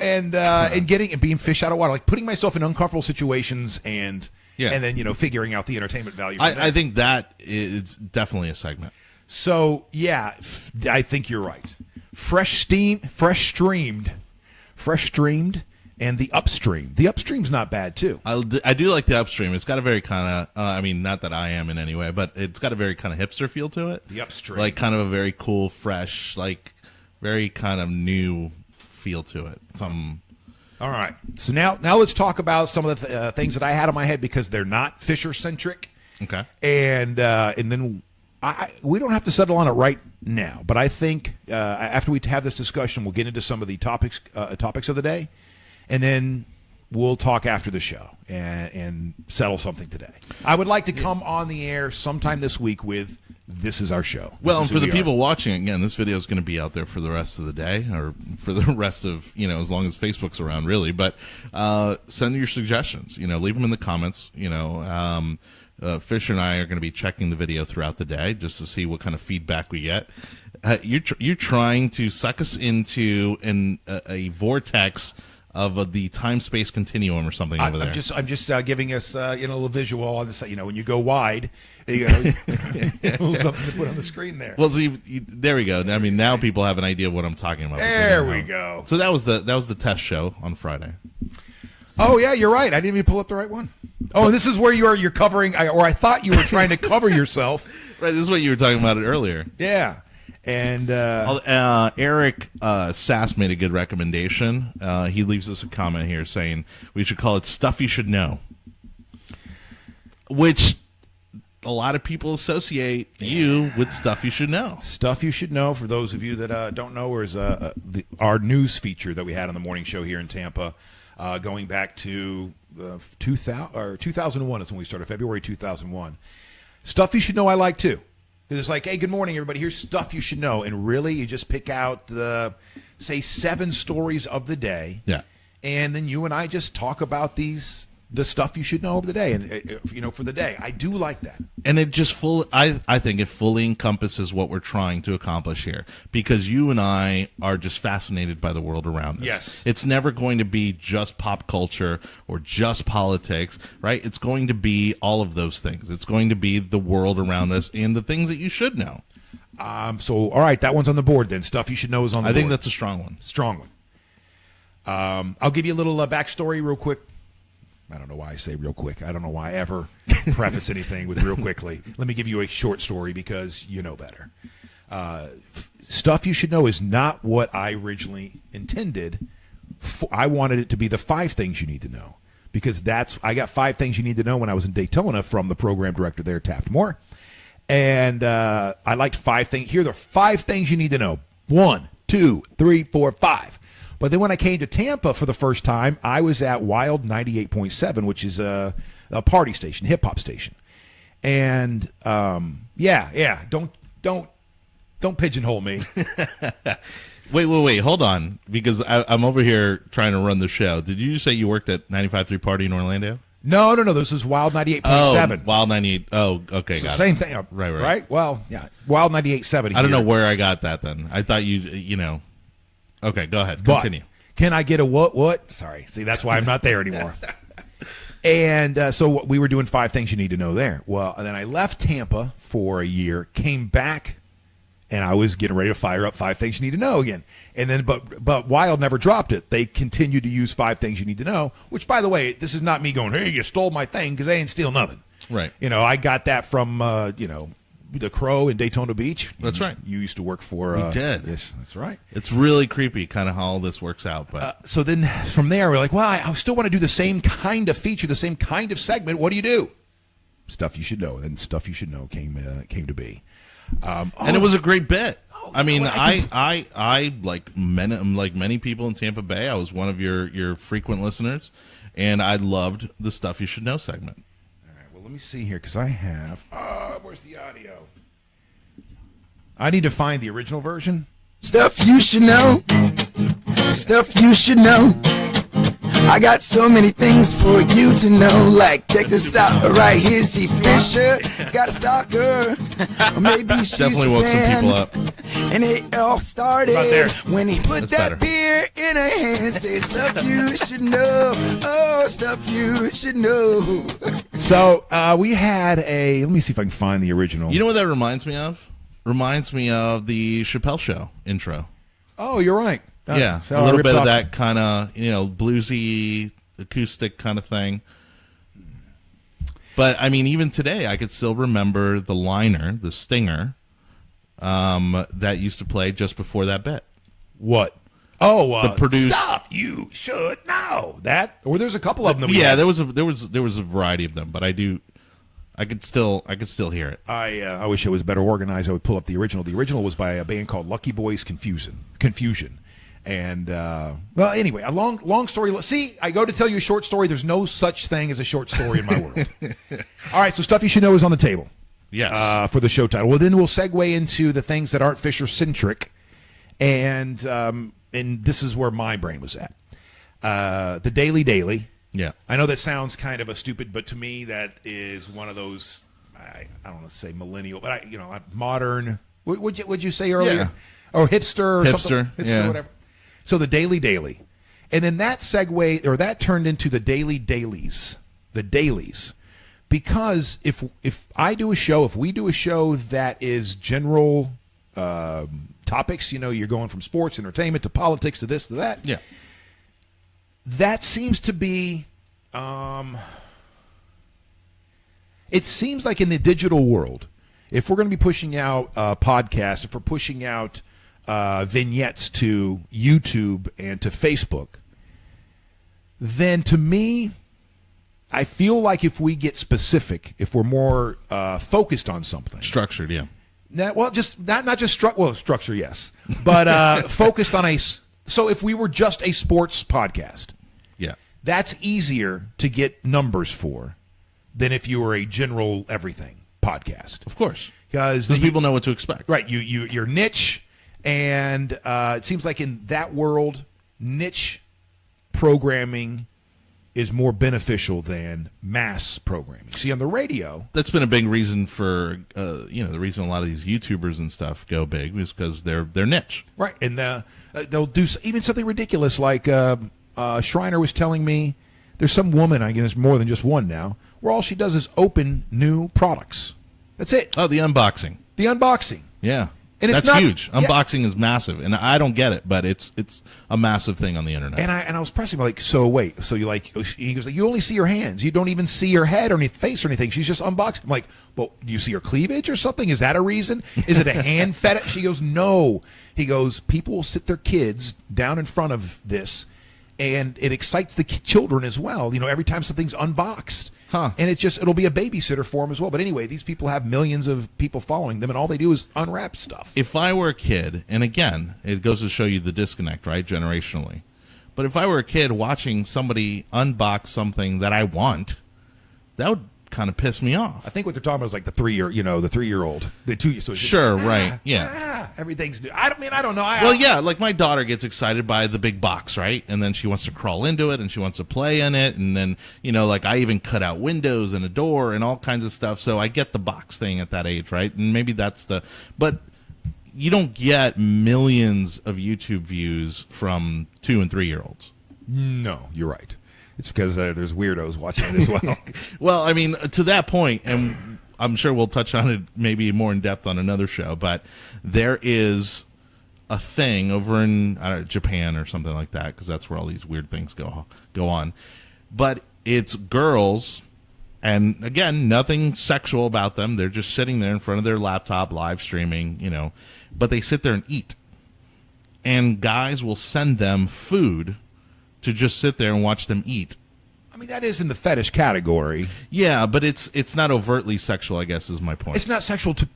and being fish out of water, like putting myself in uncomfortable situations and then figuring out the entertainment value. I think that is definitely a segment. So I think you're right. Fresh streamed, and the upstream. The upstream's not bad too. I do like the upstream. It's got a very kind of, not that I am in any way, but it's got a very kind of hipster feel to it. The upstream, like kind of a very cool, fresh, like very kind of new feel to it. All right. So now let's talk about some of the things that I had in my head, because they're not Fisher centric. Okay. And then we don't have to settle on it right now, but I think after we have this discussion, we'll get into some of the topics of the day, and then we'll talk after the show and settle something today. I would like to come on the air sometime this week with "This is our show." Well, and for the people watching, again, this video is going to be out there for the rest of the day, or for the rest of, as long as Facebook's around, really. But send your suggestions. Leave them in the comments. Fisher and I are going to be checking the video throughout the day just to see what kind of feedback we get. You're trying to suck us into a vortex of the time-space continuum or something over there. I'm just giving us a little visual on this. When you go wide, you got a little something to put on the screen there. Well, see, there we go. I mean, now people have an idea of what I'm talking about. There we go. So that was the test show on Friday. Oh yeah, you're right. I didn't even pull up the right one. Oh, this is where you're covering, or I thought you were trying to cover yourself. Right. This is what you were talking about earlier. Yeah. And Eric Sass made a good recommendation. He leaves us a comment here saying we should call it "Stuff You Should Know," which a lot of people associate you with stuff you should know. Stuff you should know. For those of you that don't know, is our news feature that we had on the morning show here in Tampa, going back to 2001 is when we started, February 2001. Stuff you should know I like too. It's like, hey, good morning, everybody. Here's stuff you should know. And really, you just pick out say 7 stories of the day. Yeah. And then you and I just talk about the stuff you should know over the day. And, for the day. I do like that. And it just I think it fully encompasses what we're trying to accomplish here, because you and I are just fascinated by the world around us. Yes. It's never going to be just pop culture or just politics, right? It's going to be all of those things. It's going to be the world around us and the things that you should know. So, all right, that one's on the board then. Stuff you should know is on the board. I think that's a strong one. Strong one. I'll give you a little backstory real quick. I don't know why I say real quick. I don't know why I ever preface anything with real quickly. Let me give you a short story because you know better. Stuff you should know is not what I originally intended. I wanted it to be the 5 things you need to know, because I got 5 things you need to know when I was in Daytona from the program director there, Taft Moore. And I liked 5 things. Here are the 5 things you need to know. 1, 2, 3, 4, 5. But then when I came to Tampa for the first time, I was at Wild 98.7, which is a party station, hip hop station. And don't pigeonhole me. Wait, hold on, because I'm over here trying to run the show. Did you say you worked at 95.3 Party in Orlando? No. This is Wild 98.7. Oh, Wild 98. Oh, okay, got it. Same thing. Right. Well, yeah, Wild 98.7. I don't know where I got that then. I thought Okay, go ahead. Continue. Can I get a what? Sorry. See, that's why I'm not there anymore. And so we were doing 5 things you need to know there. Well, and then I left Tampa for a year, came back, and I was getting ready to fire up 5 things you need to know again. And then, but Wild never dropped it. They continued to use 5 things you need to know, which, by the way, this is not me going, hey, you stole my thing, because they didn't steal nothing. Right. I got that from, the Crow in Daytona Beach. That's right. You used to work for. We did. Yes, that's right. It's really creepy, kind of how all this works out. But so then from there, we're like, well, I still want to do the same kind of feature, the same kind of segment. What do you do? Stuff you should know. And stuff you should know came to be. And it was a great bit. I mean, I like many people in Tampa Bay. I was one of your frequent listeners, and I loved the Stuff You Should Know segment. All right, well, let me see here, because I have... where's the audio? I need to find the original version. Stuff you should know. Stuff you should know. I got so many things for you to know. Like, check this out right here. See Fisher, he's got a stalker. Or maybe she's Definitely a woke some fan. people up. And it all started About there. when he put That's that better. beer in her hand. Said stuff you should know. Oh, stuff you should know. So we had a... Let me see if I can find the original. You know what that reminds me of? Reminds me of the Chappelle Show intro. Oh, you're right. Yeah, So a I little ripped bit of off- that kind of, bluesy, acoustic kind of thing. But, I mean, even today, I could still remember the liner, the stinger, that used to play just before that bit. What? Oh, The produced- Stuff You Should Know. That? Or there's a couple of them that we Yeah, had. there was a variety of them, but I could still hear it. I wish it was better organized. I would pull up the original. The original was by a band called Lucky Boys Confusion. And, well, anyway, a long story. See, I go to tell you a short story. There's no such thing as a short story in my world. All right, so Stuff You Should Know is on the table. Yes. For the show title. Well, then we'll segue into the things that aren't Fisher-centric. And this is where my brain was at. The Daily. Yeah. I know that sounds kind of a stupid, but to me that is one of those, I don't want to say millennial, but modern, would you say earlier? Yeah. Or hipster or something. Hipster, yeah. Whatever. So the Daily. And then that that turned into the Daily Dailies. The Dailies. Because if we do a show that is general topics, you're going from sports, entertainment, to politics, to this, to that. Yeah. That seems to be, it seems like in the digital world, if we're going to be pushing out podcasts, if we're pushing out vignettes to YouTube and to Facebook, then to me, I feel like if we get specific, if we're more focused on something. Structured, yeah. Not just structure, yes, but focused on so if we were just a sports podcast, Yeah. that's easier to get numbers for than if you were a general everything podcast. Of course. Because people know what to expect. Right, you're niche, and it seems like in that world, niche programming is more beneficial than mass programming. See, on the radio, That's been a big reason for, the reason a lot of these YouTubers and stuff go big is because they're niche. right, and they'll do even something ridiculous like Shriner was telling me. There's some woman, I guess more than just one now, where all she does is open new products. That's it. Oh, the unboxing. The unboxing. Yeah. And it's That's not- huge. yeah. Unboxing is massive, and I don't get it, but it's a massive thing on the internet. And I was pressing like, so wait, so you like? He goes like, you only see her hands, you don't even see her head or any face or anything. She's just unboxing. I'm like, well, do you see her cleavage or something? Is that a reason? Is it a hand fetish? She goes, no. He goes, people will sit their kids down in front of this, and it excites the children as well. Every time something's unboxed. Huh. And it'll be a babysitter for them as well. But anyway, these people have millions of people following them, and all they do is unwrap stuff. If I were a kid, and again, it goes to show you the disconnect, right, generationally. But if I were a kid watching somebody unbox something that I want, that would kind of piss me off. I think what they're talking about is like the 3-year-old. The 2 so it's just, Sure, right, yeah. everything's new. I don't know. Well, yeah, like my daughter gets excited by the big box, right? And then she wants to crawl into it and she wants to play in it. And then, like I even cut out windows and a door and all kinds of stuff. So I get the box thing at that age, right? And maybe but you don't get millions of YouTube views from 2 and 3-year-olds. No, you're right. It's because there's weirdos watching it as well. Well, I mean, to that point, and I'm sure we'll touch on it maybe more in depth on another show, but there is a thing over in Japan or something like that, because that's where all these weird things go on. But it's girls, and again, nothing sexual about them. They're just sitting there in front of their laptop, live streaming, but they sit there and eat. And guys will send them food to just sit there and watch them eat. I mean, that is in the fetish category. Yeah, but it's not overtly sexual, I guess, is my point. It's not sexual to.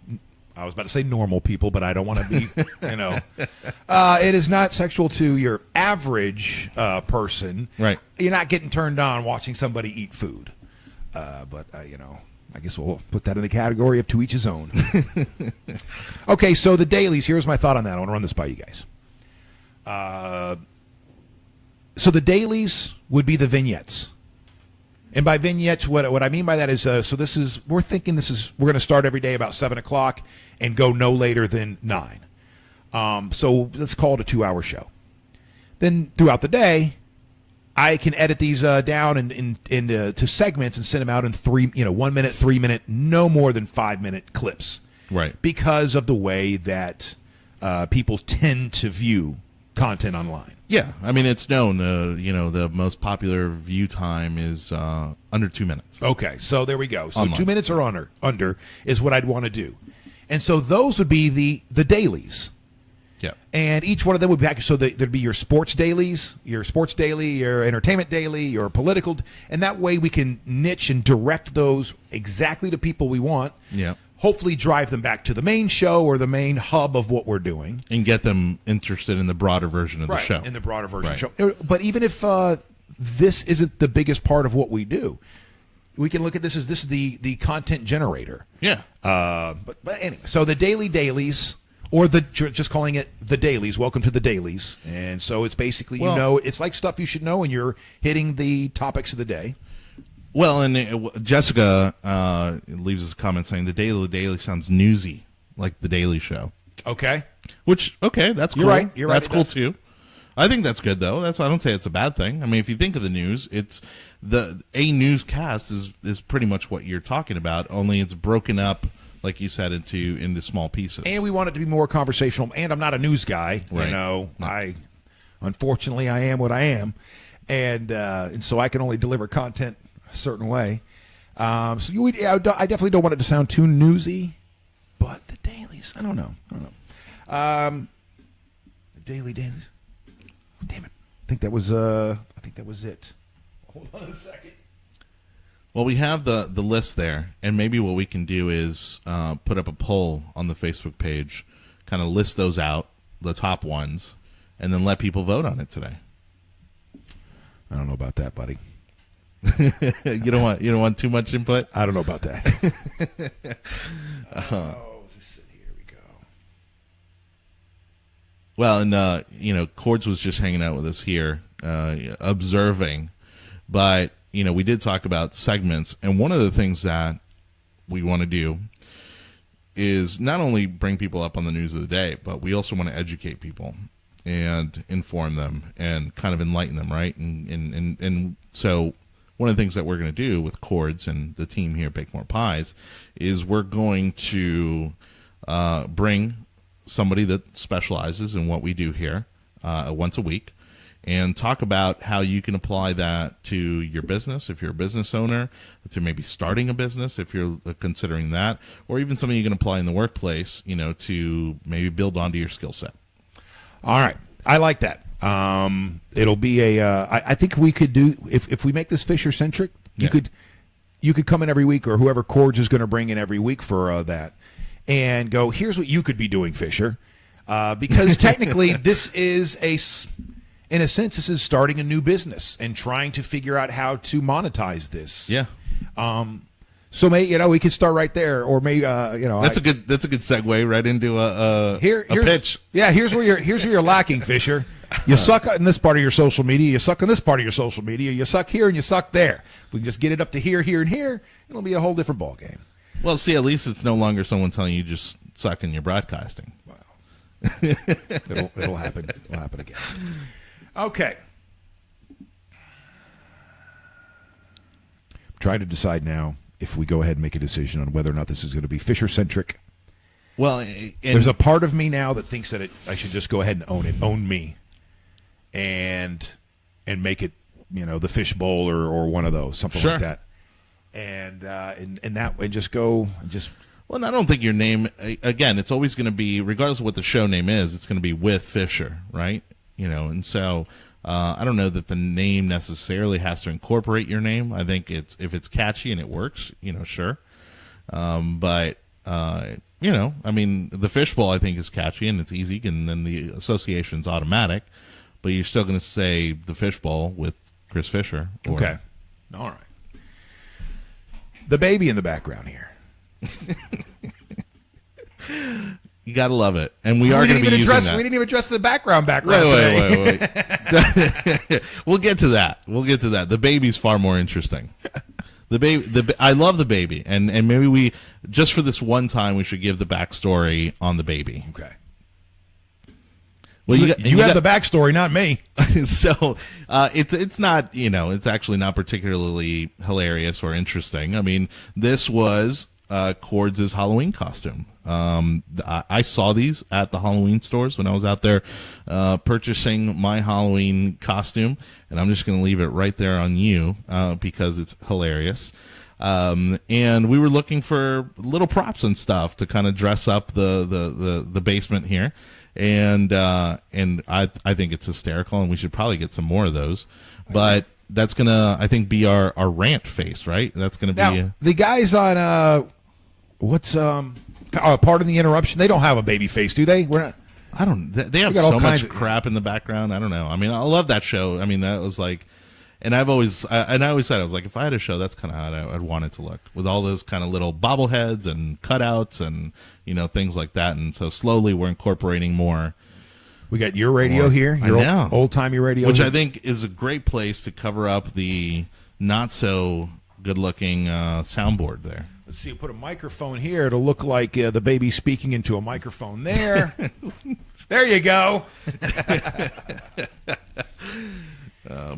I was about to say normal people, but I don't want to be, it is not sexual to your average person. Right. You're not getting turned on watching somebody eat food. But I guess we'll put that in the category of to each his own. Okay, so the dailies, here's my thought on that. I want to run this by you guys. So the dailies would be the vignettes. And by vignettes, what I mean by that is, we're going to start every day about 7 o'clock and go no later than 9. So let's call it a 2-hour show. Then throughout the day, I can edit these down into segments and send them out in 1 minute, 3 minute, no more than 5 minute clips. Right. Because of the way that people tend to view content online. Yeah, I mean, it's known, the most popular view time is under 2 minutes. Okay, so there we go. So Online. 2 minutes or under is what I'd want to do. And so those would be the dailies. Yeah. And each one of them would be packaged. So there'd be your sports dailies, your entertainment daily, your political. And that way we can niche and direct those exactly to people we want. Yeah. Hopefully drive them back to the main show or the main hub of what we're doing. And get them interested in the broader version of the show. In the broader version Right. of the show. But even if this isn't the biggest part of what we do, we can look at this as this is the content generator. Yeah. But anyway, so the dailies, or just calling it the dailies. Welcome to the dailies. And so it's basically, it's like stuff you should know, and you're hitting the topics of the day. Well, and Jessica leaves us a comment saying the daily sounds newsy, like the Daily Show. Okay. Which, that's cool. You're right. That's cool too. I think that's good though. I don't say it's a bad thing. I mean, if you think of the news, it's a newscast is pretty much what you're talking about. Only it's broken up, like you said, into small pieces. And we want it to be more conversational. And I'm not a news guy. Right. No. Unfortunately, I am what I am, and so I can only deliver content a certain way. I definitely don't want it to sound too newsy, but the dailies, I don't know. The dailies. Oh, damn it! I think that was it. Hold on a second. Well, we have the list there, and maybe what we can do is put up a poll on the Facebook page, kind of list those out, the top ones, and then let people vote on it today. I don't know about that, buddy. You don't want too much input? I don't know about that. Here we go. Well, and Cords was just hanging out with us here, observing, but we did talk about segments, and one of the things that we want to do is not only bring people up on the news of the day, but we also want to educate people and inform them and kind of enlighten them, right? And so one of the things that we're going to do with Cords and the team here at Bake More Pies is we're going to bring somebody that specializes in what we do here once a week and talk about how you can apply that to your business if you're a business owner, to maybe starting a business if you're considering that, or even something you can apply in the workplace, to maybe build onto your skill set. All right. I like that. It'll be I think we could do, if we make this Fisher centric, you could come in every week, or whoever Cords is going to bring in every week for that, and go, here's what you could be doing, Fisher. Because technically this is in a sense, this is starting a new business and trying to figure out how to monetize this. Yeah. So we could start right there, or maybe that's a good segue right into a pitch. Yeah, here's where you're lacking, Fisher. You suck in this part of your social media. You suck in this part of your social media. You suck here and you suck there. We can just get it up to here, and here. It'll be a whole different ball game. Well, see, at least it's no longer someone telling you just suck in your broadcasting. Wow. It'll happen. It'll happen again. Okay. I'm trying to decide now if we go ahead and make a decision on whether or not this is going to be Fisher-centric. Well, there's a part of me now that thinks that I should just go ahead and own me, and make it, the Fish Bowl or one of those, something like that, and just go and just. Well, I don't think your name, again, it's always going to be, regardless of what the show name is, it's going to be with Fisher, right? And so I don't know that the name necessarily has to incorporate your name. I think if it's catchy and it works, sure. But I mean, the fishbowl I think is catchy and it's easy, and then the association's automatic. But you're still going to say the fishbowl with Chris Fisher. Okay. All right. The baby in the background here. You got to love it. And we are going to be using that. We didn't even address the background Wait. We'll get to that. The baby's far more interesting. I love the baby. And maybe we, just for this one time, we should give the backstory on the baby. Okay. Well, you have the backstory, not me. So it's not, it's actually not particularly hilarious or interesting. I mean, this was Cords' Halloween costume. I saw these at the Halloween stores when I was out there purchasing my Halloween costume, and I'm just going to leave it right there on you because it's hilarious. And we were looking for little props and stuff to kind of dress up the basement here. And I think it's hysterical, and we should probably get some more of those. But that's gonna, I think, be our rant face, right? That's gonna be now, the guys on pardon the interruption. They don't have a baby face, do they? We're not. I don't. They have so much crap in the background. I don't know. I mean, I love that show. I mean, that was like. And I always said, I was like, if I had a show, that's kind of how I'd want it to look, with all those kind of little bobbleheads and cutouts and things like that. And so slowly we're incorporating more. We got your radio here, your old timey radio, which I think is a great place to cover up the not so good looking soundboard there. Let's see. Put a microphone here to look like the baby speaking into a microphone there. There you go.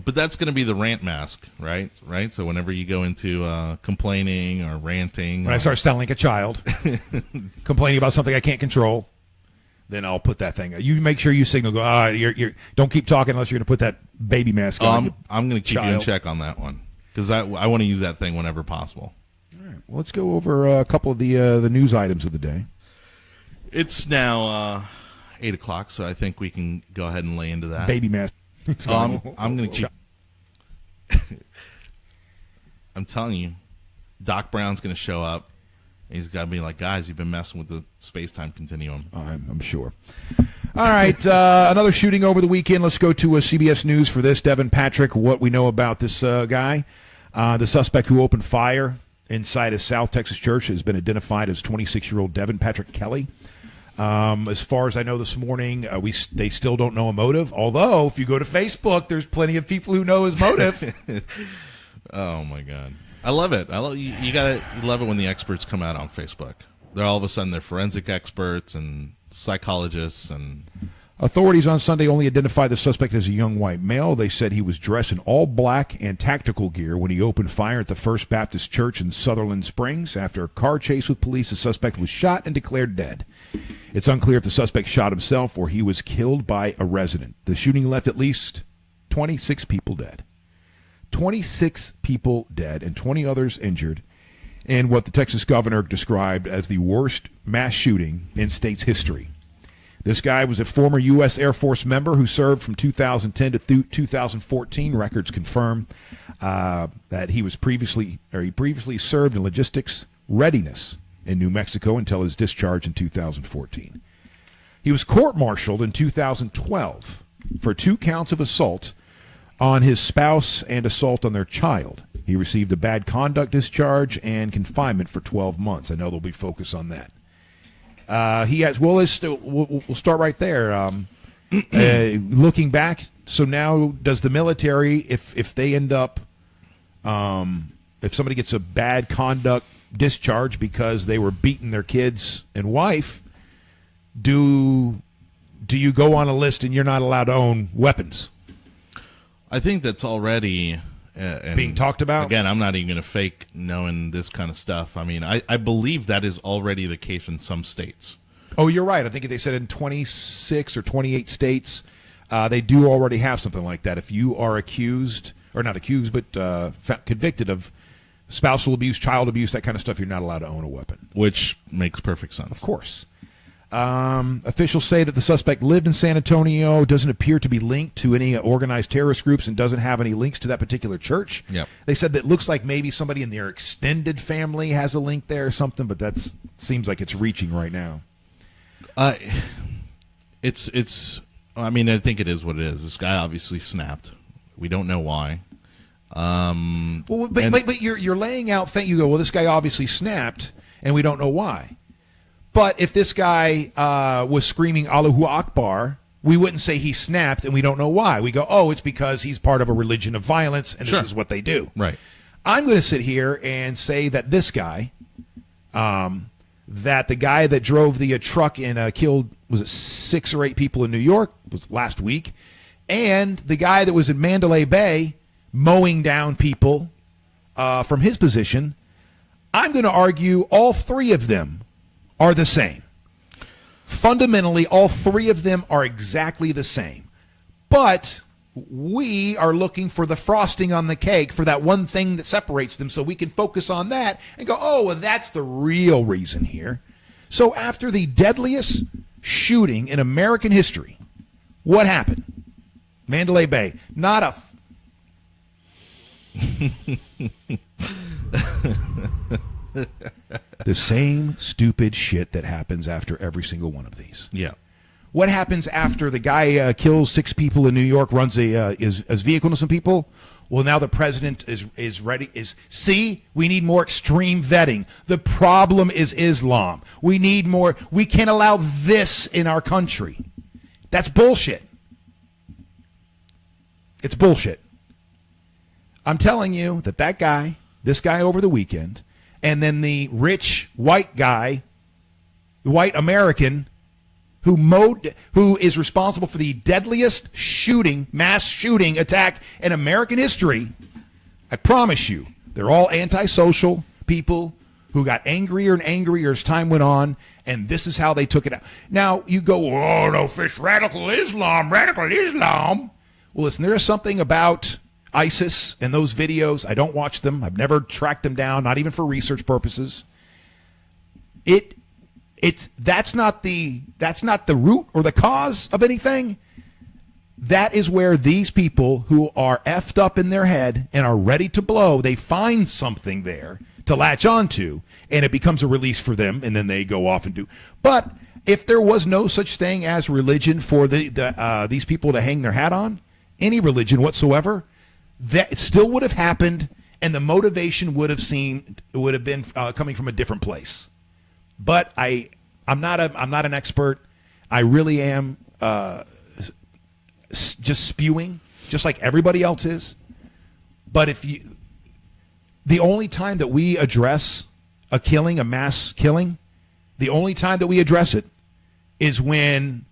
But that's going to be the rant mask, right? So whenever you go into complaining or ranting, when I start sounding like a child, complaining about something I can't control, then I'll put that thing. You make sure you signal. Go. You're don't keep talking unless you're going to put that baby mask on. I'm going to keep you in check on that one because I want to use that thing whenever possible. All right. Well, let's go over a couple of the news items of the day. It's now 8 o'clock, so I think we can go ahead and lay into that. Baby mask. I'm going to keep. I'm telling you, Doc Brown's going to show up. And he's got to be like, guys, you've been messing with the space-time continuum. I'm sure. All right, another shooting over the weekend. Let's go to CBS News for this. Devin Patrick, what we know about this guy. The suspect who opened fire inside a South Texas church has been identified as 26-year-old Devin Patrick Kelly. As far as I know this morning, they still don't know a motive. Although, if you go to Facebook, there's plenty of people who know his motive. Oh my God, I love it. You love it when the experts come out on Facebook. They're all of a sudden they're forensic experts and psychologists and. Authorities on Sunday only identified the suspect as a young white male. They said he was dressed in all black and tactical gear when he opened fire at the First Baptist Church in Sutherland Springs. After a car chase with police, the suspect was shot and declared dead. It's unclear if the suspect shot himself or he was killed by a resident. The shooting left at least 26 people dead. 26 people dead and 20 others injured in what the Texas governor described as the worst mass shooting in state's history. This guy was a former U.S. Air Force member who served from 2010 to 2014. Records confirm that he previously served in logistics readiness in New Mexico until his discharge in 2014. He was court-martialed in 2012 for 2 counts of assault on his spouse and assault on their child. He received a bad conduct discharge and confinement for 12 months. I know there'll be focus on that. We'll start right there. Looking back, so now does the military, if they end up, if somebody gets a bad conduct discharge because they were beating their kids and wife, do you go on a list and you're not allowed to own weapons? I think that's already being talked about. Again, I'm not even going to fake knowing this kind of stuff. I mean, I believe that is already the case in some states. Oh, you're right. I think they said in 26 or 28 states, they do already have something like that. If you are accused, or not accused, but convicted of spousal abuse, child abuse, that kind of stuff, you're not allowed to own a weapon. Which makes perfect sense. Of course. Officials say that the suspect lived in San Antonio, doesn't appear to be linked to any organized terrorist groups, and doesn't have any links to that particular church. Yep. They said that it looks like maybe somebody in their extended family has a link there or something, but that seems like it's reaching right now. It's. I mean, I think it is what it is. This guy obviously snapped. We don't know why. But you're laying out. You go, well, this guy obviously snapped, and we don't know why. But if this guy was screaming Allahu Akbar, we wouldn't say he snapped, and we don't know why. We go, oh, it's because he's part of a religion of violence, and Sure. this is what they do. Right. I'm going to sit here and say that this guy, that the guy that drove the truck and killed, was it 6 or 8 people in New York, was last week, and the guy that was in Mandalay Bay mowing down people from his position, I'm going to argue all 3 of them are the same. Fundamentally, all 3 of them are exactly the same. But we are looking for the frosting on the cake, for that one thing that separates them, so we can focus on that and go, oh, well, that's the real reason here. So after the deadliest shooting in American history, what happened? Mandalay Bay. Not a... The same stupid shit that happens after every single one of these. Yeah. What happens after the guy kills 6 people in New York, runs his vehicle into some people? Well, now the president is ready. See, we need more extreme vetting. The problem is Islam. We need more. We can't allow this in our country. That's bullshit. It's bullshit. I'm telling you that guy, this guy over the weekend, and then the rich white guy, white American, who is responsible for the deadliest mass shooting attack in American history, I promise you, they're all antisocial people who got angrier and angrier as time went on, and this is how they took it out. Now, you go, oh, no, fish, radical Islam. Well, listen, there is something about ISIS and those videos. I don't watch them. I've never tracked them down, not even for research purposes. That's not the root or the cause of anything. That is where these people who are effed up in their head and are ready to blow, they find something there to latch onto, and it becomes a release for them, and then they go off and do. But if there was no such thing as religion for these people to hang their hat on, any religion whatsoever, that still would have happened, and the motivation would have been coming from a different place. But I'm not an expert. I really am just spewing, just like everybody else is. But the only time that we address a killing, a mass killing, the only time that we address it is when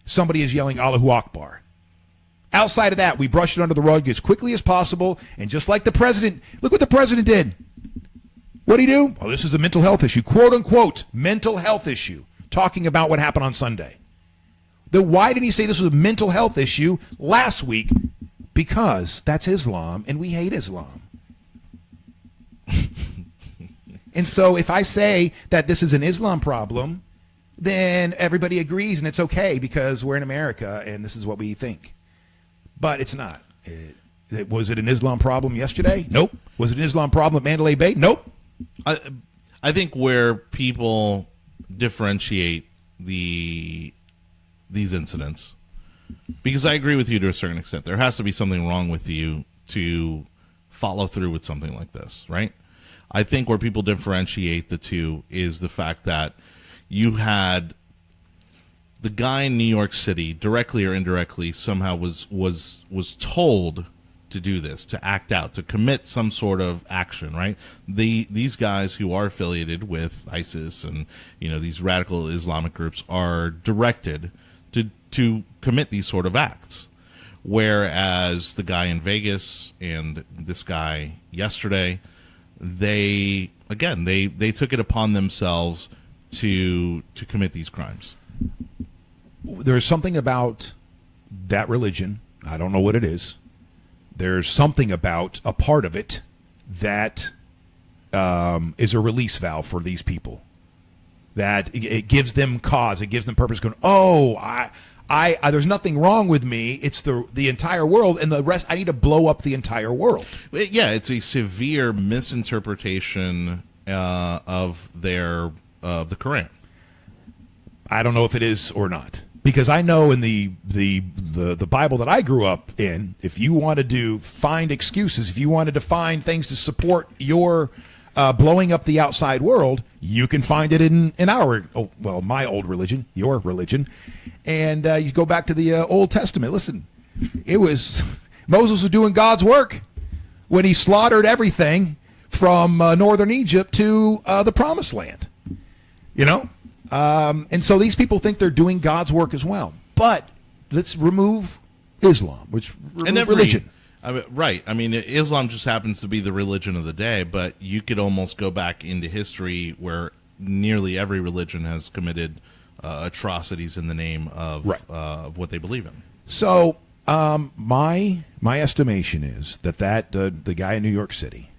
somebody is yelling Allahu Akbar. Outside of that, we brush it under the rug as quickly as possible, and just like the president, look what the president did. What did he do? Well, this is a mental health issue, quote unquote, mental health issue, talking about what happened on Sunday. Then why did he say this was a mental health issue last week? Because that's Islam, and we hate Islam. And so if I say that this is an Islam problem, then everybody agrees, and it's okay because we're in America, and this is what we think. But it's not. Was it an Islam problem yesterday? Nope. Was it an Islam problem at Mandalay Bay? Nope. I think where people differentiate these incidents, because I agree with you to a certain extent, there has to be something wrong with you to follow through with something like this, right? I think where people differentiate the two is the fact that you had the guy in New York City, directly or indirectly, somehow was told to do this, to act out, to commit some sort of action, right? These guys who are affiliated with ISIS and these radical Islamic groups are directed to commit these sort of acts, whereas the guy in Vegas and this guy yesterday, they took it upon themselves to commit these crimes. There's something about that religion, I don't know what it is. There's something about a part of it that is a release valve for these people. that it gives them cause, it gives them purpose. Going, oh, I there's nothing wrong with me. It's the entire world, and the rest. I need to blow up the entire world. Yeah, it's a severe misinterpretation of the Quran. I don't know if it is or not, because I know in the Bible that I grew up in, if you wanted to find excuses, if you wanted to find things to support your blowing up the outside world, you can find it in my old religion, your religion, and you go back to the Old Testament. Listen, it was Moses was doing God's work when he slaughtered everything from northern Egypt to the Promised Land. You know, and so these people think they're doing God's work as well. But let's remove Islam, which religion. I mean, right. I mean, Islam just happens to be the religion of the day, but you could almost go back into history where nearly every religion has committed atrocities in the name of what they believe in. So my estimation is that the guy in New York City,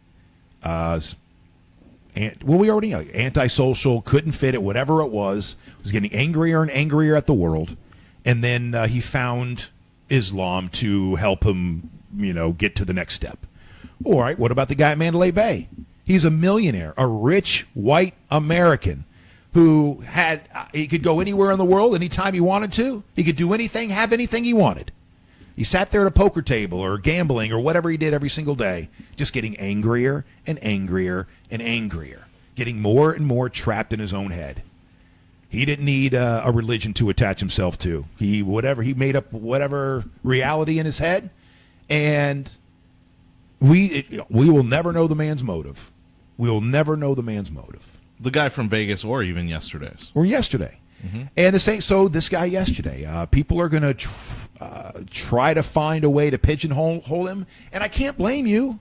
we already know, antisocial, couldn't fit it, whatever it was getting angrier and angrier at the world, and then he found Islam to help him, get to the next step. All right, what about the guy at Mandalay Bay? He's a millionaire, a rich white American who he could go anywhere in the world anytime he wanted to. He could do anything, have anything he wanted. He sat there at a poker table or gambling or whatever he did every single day, just getting angrier and angrier and angrier, getting more and more trapped in his own head. He didn't need a religion to attach himself to. He made up whatever reality in his head, and we will never know the man's motive. We will never know the man's motive. The guy from Vegas, or even yesterday's. Or yesterday. Mm-hmm. And this guy yesterday, people are going to try to find a way to pigeonhole him, and I can't blame you.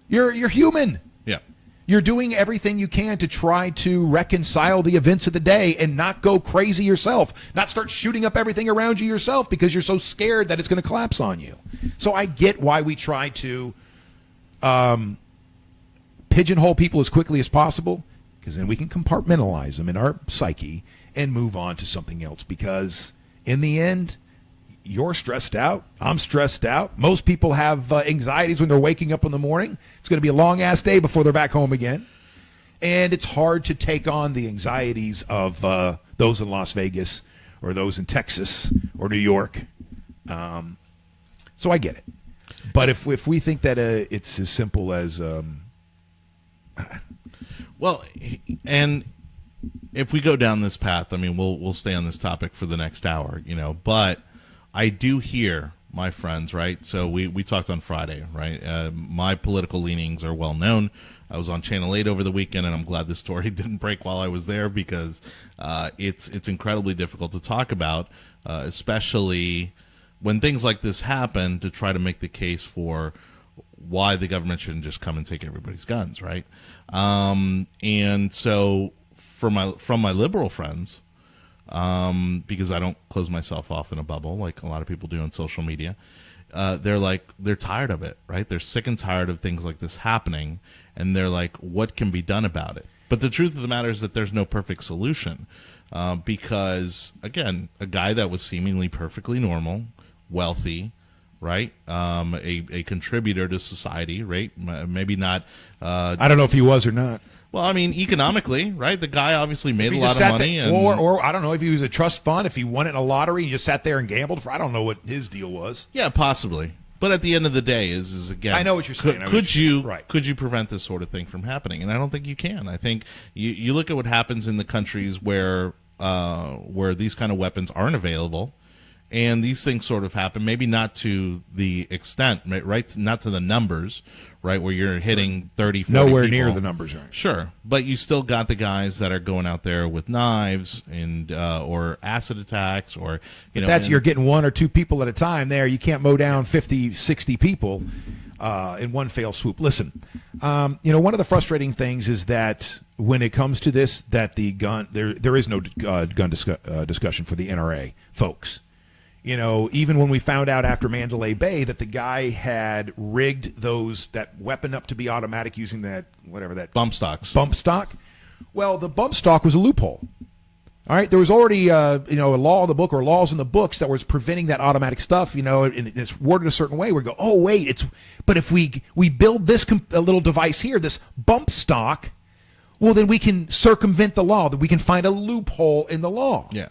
You're human. Yeah. You're doing everything you can to try to reconcile the events of the day and not go crazy yourself, not start shooting up everything around you yourself because you're so scared that it's going to collapse on you. So I get why we try to pigeonhole people as quickly as possible, because then we can compartmentalize them in our psyche and move on to something else, because in the end, you're stressed out. I'm stressed out. Most people have anxieties when they're waking up in the morning. It's going to be a long-ass day before they're back home again. And it's hard to take on the anxieties of those in Las Vegas or those in Texas or New York. So I get it. But if we think that it's as simple as... Well, and if we go down this path, I mean, we'll stay on this topic for the next hour, but... I do hear my friends, right? So we talked on Friday, right? My political leanings are well known. I was on Channel 8 over the weekend, and I'm glad this story didn't break while I was there, because it's incredibly difficult to talk about, especially when things like this happen, to try to make the case for why the government shouldn't just come and take everybody's guns, right? And so from my liberal friends, because I don't close myself off in a bubble like a lot of people do on social media, they're tired of it, right? They're sick and tired of things like this happening, and they're like, what can be done about it? But the truth of the matter is that there's no perfect solution, because, again, a guy that was seemingly perfectly normal, wealthy, right, a contributor to society, right, maybe not... I don't know if he was or not. Well, I mean, economically, right? The guy obviously made a lot of money. Or I don't know if he was a trust fund, if he won it in a lottery and just sat there and gambled. I don't know what his deal was. Yeah, possibly. But at the end of the day, is again, I know what you're saying. Could you prevent this sort of thing from happening? And I don't think you can. I think you look at what happens in the countries where these kind of weapons aren't available, and these things sort of happen. Maybe not to the extent, right? Not to the numbers, right? Where you're hitting 30, 40 nowhere people. near the numbers, right? Sure, but you still got the guys that are going out there with knives and or acid attacks, or you're getting one or two people at a time. There, you can't mow down 50, 60 people in one fell swoop. Listen, one of the frustrating things is that when it comes to this, that the gun there is no gun discussion for the NRA folks. Even when we found out after Mandalay Bay that the guy had rigged that weapon up to be automatic using that bump stock. Well, the bump stock was a loophole. All right, there was already a law in the book or laws in the books that was preventing that automatic stuff. And it's worded a certain way. We go, oh wait, but if we build this a little device here, this bump stock, well then we can circumvent the law. That we can find a loophole in the law. Yeah.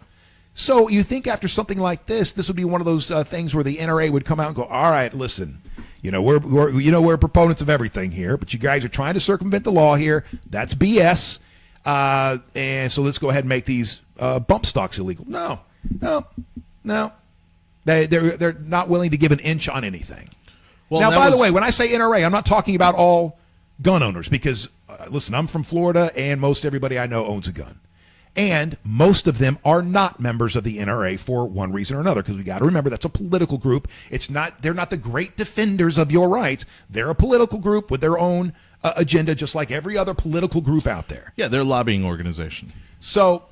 So you think after something like this would be one of those things where the NRA would come out and go, all right, listen, we're proponents of everything here, but you guys are trying to circumvent the law here. That's BS. And so let's go ahead and make these bump stocks illegal. No. They're not willing to give an inch on anything. Well, now, by the way, when I say NRA, I'm not talking about all gun owners because, listen, I'm from Florida and most everybody I know owns a gun. And most of them are not members of the NRA for one reason or another, because we got to remember that's a political group. They're not the great defenders of your rights. They're a political group with their own agenda, just like every other political group out there. Yeah, they're a lobbying organization. So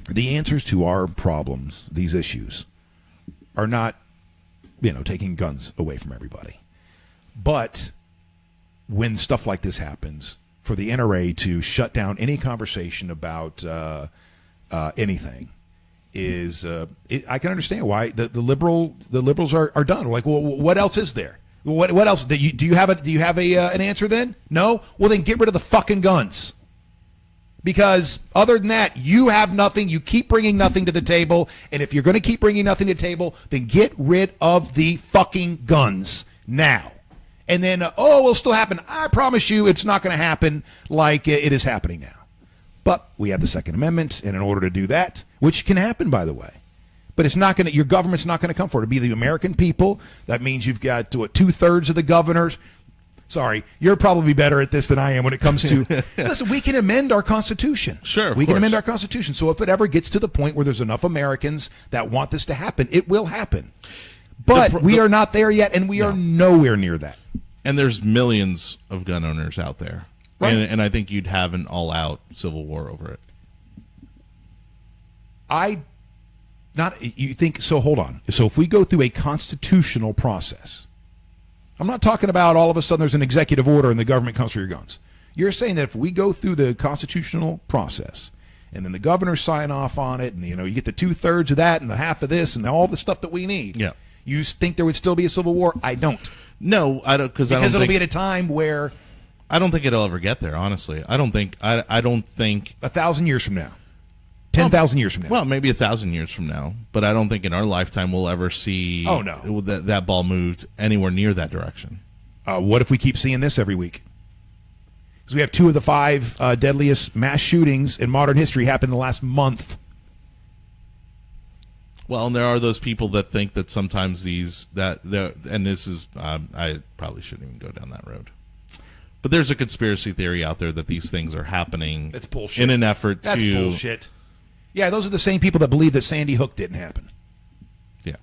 the answers to our problems, these issues, are not, taking guns away from everybody. But when stuff like this happens, for the NRA to shut down any conversation about anything I can understand why the liberals are done. Like, well, what else is there? What else? Do you have an answer then? No? Well, then get rid of the fucking guns. Because other than that, you have nothing. You keep bringing nothing to the table. And if you're going to keep bringing nothing to the table, then get rid of the fucking guns now. And then, it will still happen. I promise you it's not going to happen like it is happening now. But we have the Second Amendment, and in order to do that, which can happen, by the way, but it's not going to, your government's not going to come for it. It'll be the American people. That means you've got 2/3 of the governors. Sorry, you're probably better at this than I am when it comes to, listen, we can amend our Constitution. Sure, we can amend our Constitution. So if it ever gets to the point where there's enough Americans that want this to happen, it will happen. But we are not there yet, and we are nowhere near that. And there's millions of gun owners out there. Right. And I think you'd have an all-out civil war over it. You think, so hold on. So if we go through a constitutional process, I'm not talking about all of a sudden there's an executive order and the government comes for your guns. You're saying that if we go through the constitutional process and then the governors sign off on it and, you get the 2/3 of that and the half of this and all the stuff that we need. Yeah. You think there would still be a civil war? I don't. No, I don't, because it'll be at a time where I don't think it'll ever get there. Honestly, I don't think 1,000 years from now, 10,000 years from now. Well, maybe 1,000 years from now, but I don't think in our lifetime we'll ever see. Oh no, that ball moved anywhere near that direction. What if we keep seeing this every week? Because we have 2 of the 5 deadliest mass shootings in modern history happen in the last month. Well, and there are those people that think that sometimes and this is, I probably shouldn't even go down that road. But there's a conspiracy theory out there that these things are happening. That's bullshit. In an effort That's bullshit. Yeah, those are the same people that believe that Sandy Hook didn't happen. Yeah.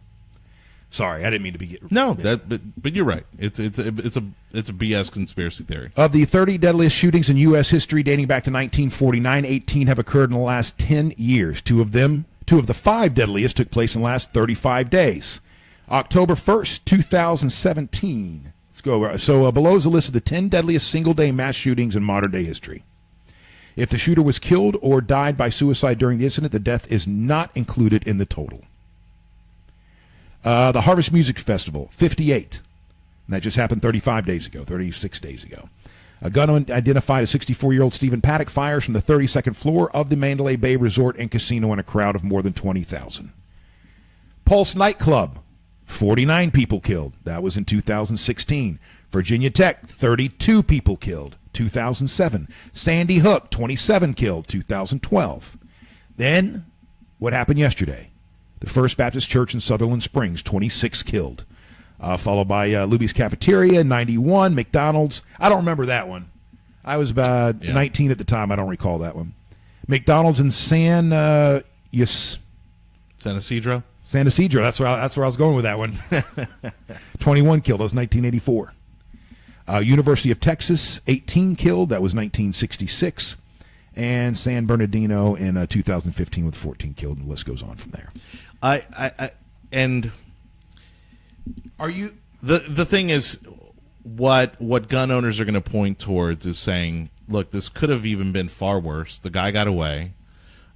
Sorry, I didn't mean to be. No, but you're right. It's a BS conspiracy theory. Of the 30 deadliest shootings in U.S. history dating back to 1949, 18 have occurred in the last 10 years. 2 of the 5 deadliest took place in the last 35 days. October 1st, 2017. Let's go. So below is a list of the 10 deadliest single-day mass shootings in modern-day history. If the shooter was killed or died by suicide during the incident, the death is not included in the total. The Harvest Music Festival, 58. And that just happened 36 days ago. A gun identified as 64-year-old Stephen Paddock fires from the 32nd floor of the Mandalay Bay Resort and Casino in a crowd of more than 20,000. Pulse nightclub, 49 people killed. That was in 2016. Virginia Tech, 32 people killed, 2007. Sandy Hook, 27 killed, 2012. Then, what happened yesterday? The First Baptist Church in Sutherland Springs, 26 killed. Followed by Luby's Cafeteria, 91. McDonald's. I don't remember that one. I was about 19 at the time. I don't recall that one. McDonald's in San Ysidro? San Ysidro. That's where I was going with that one. 21 killed. That was 1984. University of Texas, 18 killed. That was 1966. And San Bernardino in 2015 with 14 killed. And the list goes on from there. Are you the thing is what gun owners are going to point towards is saying, look, this could have even been far worse. The guy got away,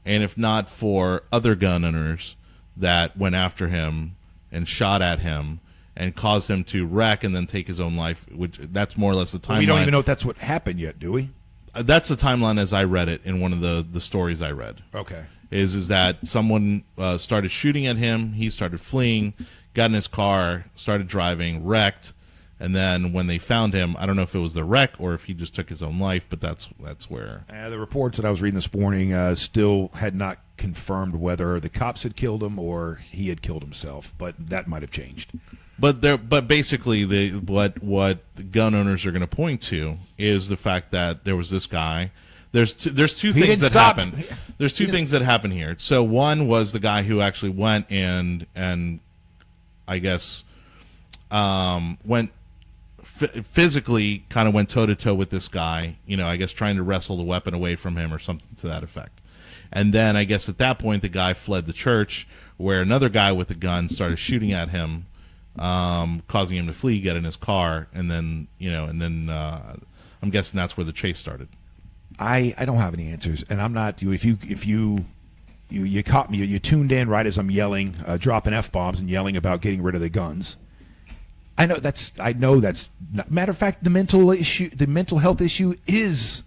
and if not for other gun owners that went after him and shot at him and caused him to wreck and then take his own life, which that's more or less the timeline. We don't even know if that's what happened yet, do we? That's the timeline as I read it in one of the stories I read. Okay. Is that someone started shooting at him, he started fleeing, got in his car, started driving, wrecked, and then when they found him, I don't know if it was the wreck or if he just took his own life, but that's where. The reports that I was reading this morning still had not confirmed whether the cops had killed him or he had killed himself, but that might have changed. But basically, what the gun owners are going to point to is the fact that there was this guy. There's two things that happened. There's two things that happened here. So one was the guy who actually went and I guess went physically kind of went toe to toe with this guy. I guess trying to wrestle the weapon away from him or something to that effect. And then I guess at that point the guy fled the church, where another guy with a gun started shooting at him. Causing him to flee, get in his car, and then I'm guessing that's where the chase started. I don't have any answers, and I'm not. If you caught me, you tuned in right as I'm yelling, dropping F-bombs and yelling about getting rid of the guns. I know that's not, matter of fact, the mental health issue is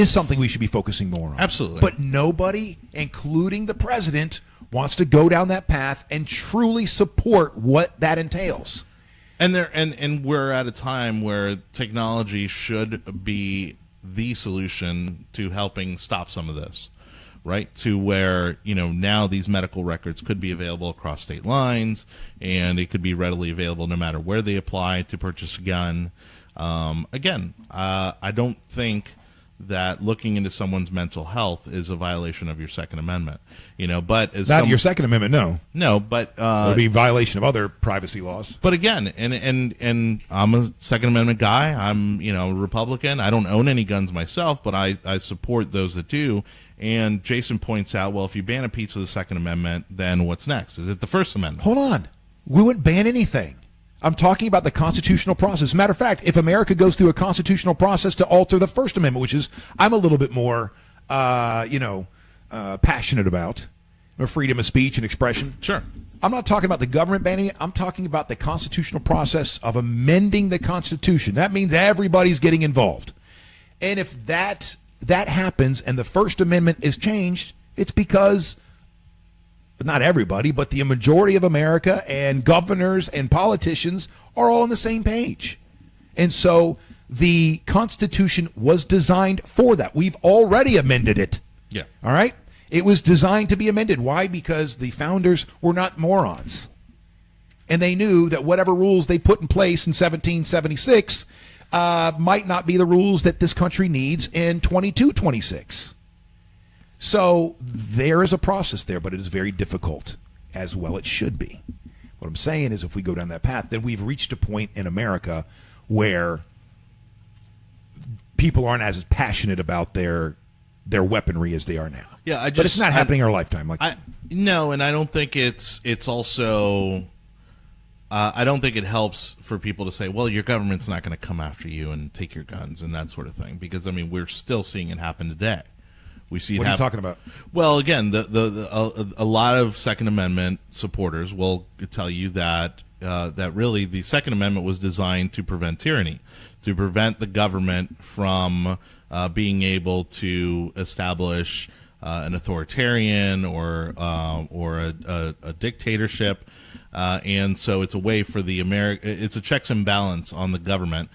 something we should be focusing more on. Absolutely, but nobody, including the president, wants to go down that path and truly support what that entails. And we're at a time where technology should be the solution to helping stop some of this, right? To where, now these medical records could be available across state lines, and it could be readily available no matter where they apply to purchase a gun. I don't think that looking into someone's mental health is a violation of your Second Amendment, but as not your Second Amendment, no, but it would be a violation of other privacy laws. But again, and I'm a Second Amendment guy. I'm a Republican. I don't own any guns myself, but I support those that do. And Jason points out, well, if you ban a piece of the Second Amendment, then what's next? Is it the First Amendment? Hold on, we wouldn't ban anything. I'm talking about the constitutional process. Matter of fact, if America goes through a constitutional process to alter the First Amendment, which is I'm a little bit more, passionate about, freedom of speech and expression. Sure. I'm not talking about the government banning it. I'm talking about the constitutional process of amending the Constitution. That means everybody's getting involved. And if that happens and the First Amendment is changed, it's because not everybody, but the majority of America and governors and politicians are all on the same page. And so the Constitution was designed for that. We've already amended it. Yeah. All right? It was designed to be amended. Why? Because the founders were not morons. And they knew that whatever rules they put in place in 1776 might not be the rules that this country needs in 2226. So there is a process there, but it is very difficult, as well it should be. What I'm saying is if we go down that path, then we've reached a point in America where people aren't as passionate about their weaponry as they are now. Yeah, but it's not happening in our lifetime. No, and I don't think it's also I don't think it helps for people to say, well, your government's not going to come after you and take your guns and that sort of thing, because, we're still seeing it happen today. We see what are you talking about? Well, again, a lot of Second Amendment supporters will tell you that that really the Second Amendment was designed to prevent tyranny, to prevent the government from being able to establish an authoritarian or a dictatorship, and so it's a way for it's a checks and balance on the government,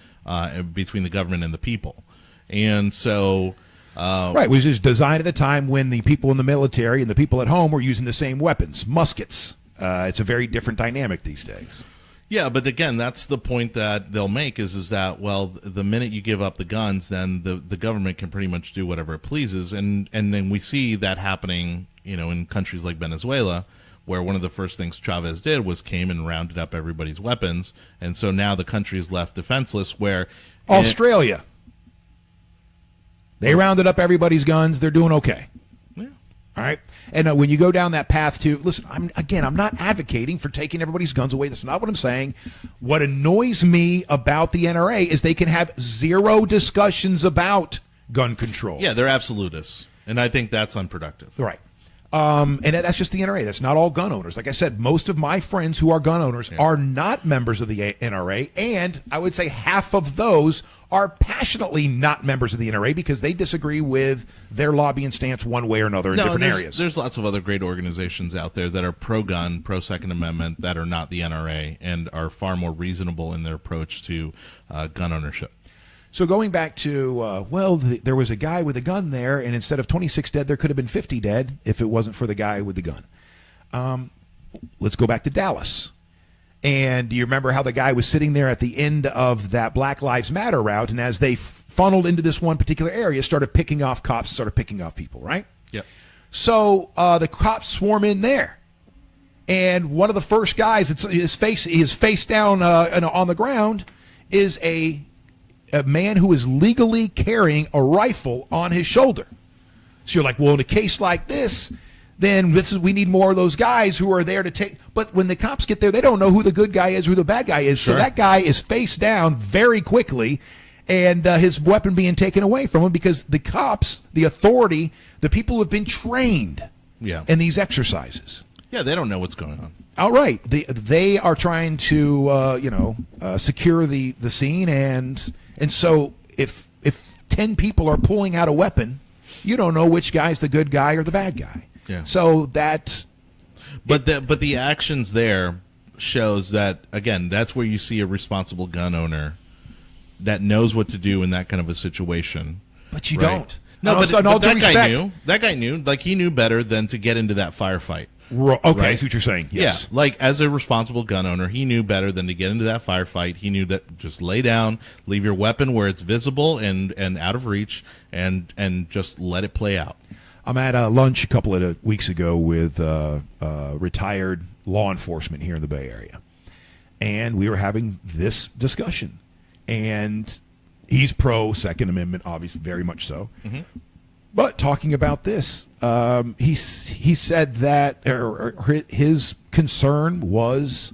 between the government and the people, and so. Right, it was just designed at the time when the people in the military and the people at home were using the same weapons, muskets. It's a very different dynamic these days. Yeah, but again, that's the point that they'll make is that, well, the minute you give up the guns, then the government can pretty much do whatever it pleases. And then we see that happening, in countries like Venezuela, where one of the first things Chavez did was came and rounded up everybody's weapons. And so now the country is left defenseless, where Australia. They rounded up everybody's guns. They're doing okay. Yeah. All right. And when you go down that path listen, I'm not advocating for taking everybody's guns away. That's not what I'm saying. What annoys me about the NRA is they can have zero discussions about gun control. Yeah, they're absolutists, and I think that's unproductive. Right. And that's just the NRA. That's not all gun owners. Like I said, most of my friends who are gun owners are not members of the NRA, and I would say half of those are passionately not members of the NRA because they disagree with their lobbying stance one way or another in different areas. There's lots of other great organizations out there that are pro-gun, pro-Second Amendment, that are not the NRA and are far more reasonable in their approach to gun ownership. So going back to, there was a guy with a gun there, and instead of 26 dead, there could have been 50 dead if it wasn't for the guy with the gun. Let's go back to Dallas. And do you remember how the guy was sitting there at the end of that Black Lives Matter route, and as they funneled into this one particular area, started picking off cops, started picking off people, right? Yep. So the cops swarm in there. And one of the first guys, his face down on the ground, is a man who is legally carrying a rifle on his shoulder. So you're like, well, in a case like this, then we need more of those guys who are there to take. But when the cops get there, they don't know who the good guy is, who the bad guy is. Sure. So that guy is face down very quickly, and his weapon being taken away from him because the cops, the authority, the people who have been trained in these exercises. Yeah, they don't know what's going on. All right. They are trying to, secure the scene, and so if 10 people are pulling out a weapon, you don't know which guy's the good guy or the bad guy. Yeah. So that. But the actions there shows that, again, that's where you see a responsible gun owner that knows what to do in that kind of a situation. But you right? don't. No, but that guy knew. That guy knew. Like, he knew better than to get into that firefight. Okay, right? I see what you're saying. Yes. Yeah, like as a responsible gun owner, he knew better than to get into that firefight. He knew that just lay down, leave your weapon where it's visible and out of reach, and just let it play out. I'm at lunch a couple of weeks ago with retired law enforcement here in the Bay Area, and we were having this discussion. And he's pro Second Amendment, obviously, very much so. Mm-hmm. But talking about this, he said that his concern was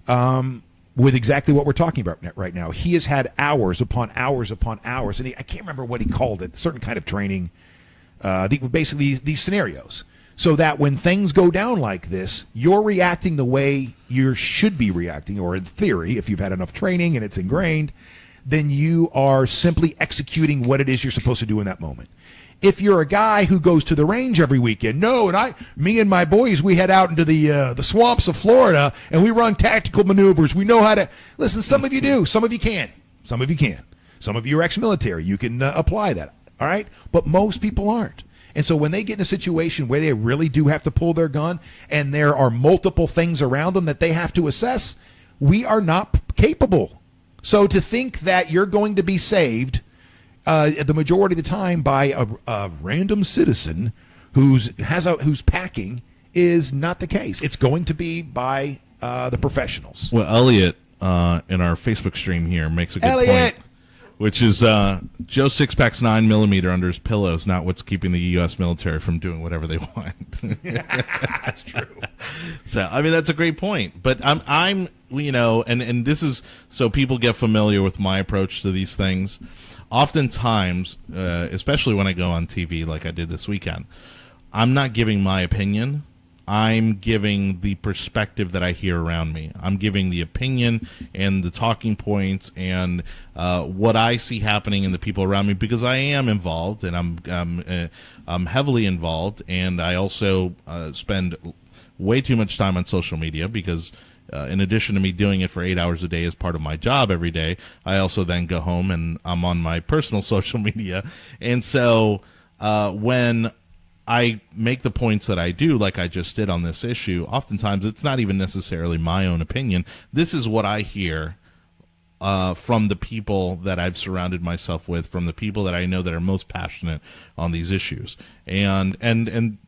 with exactly what we're talking about right now. He has had hours upon hours upon hours, and I can't remember what he called it, a certain kind of training, basically these scenarios, so that when things go down like this, you're reacting the way you should be reacting, or in theory, if you've had enough training and it's ingrained, then you are simply executing what it is you're supposed to do in that moment. If you're a guy who goes to the range every weekend, me and my boys, we head out into the swamps of Florida and we run tactical maneuvers. We know how to listen. Some of you do, some of you can, some of you can. Some of you are ex-military. You can apply that. All right, but most people aren't. And so when they get in a situation where they really do have to pull their gun and there are multiple things around them that they have to assess, we are not capable. So to think that you're going to be saved the majority of the time by a random citizen who's packing is not the case. It's going to be by the professionals. Well, Elliot in our Facebook stream here makes a good point, which is Joe Sixpack's 9mm under his pillow is not what's keeping the U.S. military from doing whatever they want. That's true. So, I mean, that's a great point. But I'm and this is so people get familiar with my approach to these things. Oftentimes, especially when I go on TV like I did this weekend, I'm not giving my opinion. I'm giving the perspective that I hear around me. I'm giving the opinion and the talking points and what I see happening in the people around me, because I am involved and I'm heavily involved, and I also spend way too much time on social media because in addition to me doing it for 8 hours a day as part of my job every day, I also then go home and I'm on my personal social media. And so when I make the points that I do, like I just did on this issue, oftentimes it's not even necessarily my own opinion. This is what I hear from the people that I've surrounded myself with, from the people that I know that are most passionate on these issues. And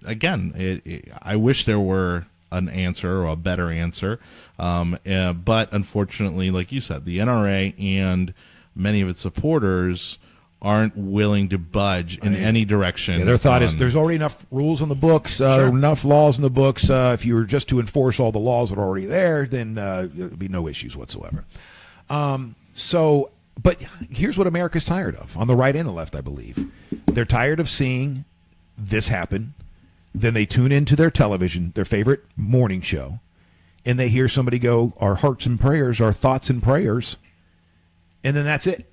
again, I wish there were an answer or a better answer. But unfortunately, like you said, the NRA and many of its supporters aren't willing to budge in any direction. Yeah, their thought is there's already enough rules on the books, enough laws in the books. If you were just to enforce all the laws that are already there, then there'd be no issues whatsoever. So But here's what America's tired of, on the right and the left, I believe. They're tired of seeing this happen. Then they tune into their television, their favorite morning show, and they hear somebody go, our hearts and prayers, our thoughts and prayers, and then that's it.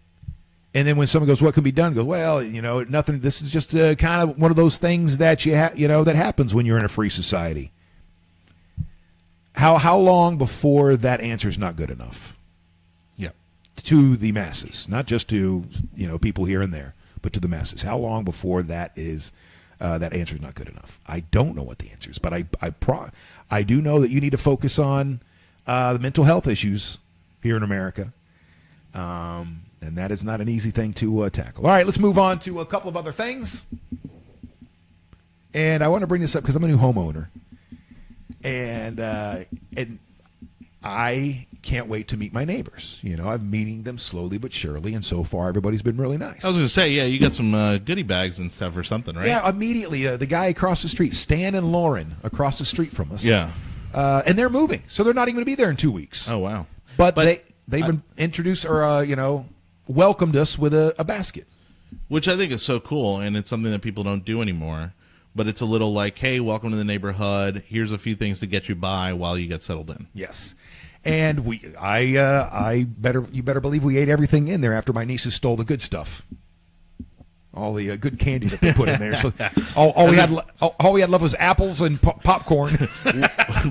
And then when someone goes, what can be done? Goes, well, nothing. This is just kind of one of those things that that happens when you're in a free society. How long before that answer is not good enough? Yeah. To the masses, not just to people here and there, but to the masses. How long before that is that answer is not good enough? I don't know what the answer is, but I do know that you need to focus on the mental health issues here in America. And that is not an easy thing to tackle. All right, let's move on to a couple of other things. And I want to bring this up because I'm a new homeowner. And I can't wait to meet my neighbors. I'm meeting them slowly but surely, and so far everybody's been really nice. I was going to say, yeah, you got some goodie bags and stuff or something, right? Yeah, immediately. The guy across the street, Stan and Lauren, across the street from us. Yeah. And they're moving, so they're not even going to be there in 2 weeks. Oh, wow. But they've been introduced or, welcomed us with a basket. Which I think is so cool, and it's something that people don't do anymore. But it's a little like, hey, welcome to the neighborhood. Here's a few things to get you by while you get settled in. Yes. And you better believe we ate everything in there after my nieces stole the good stuff. All the good candy that they put in there. So all we had left was apples and popcorn.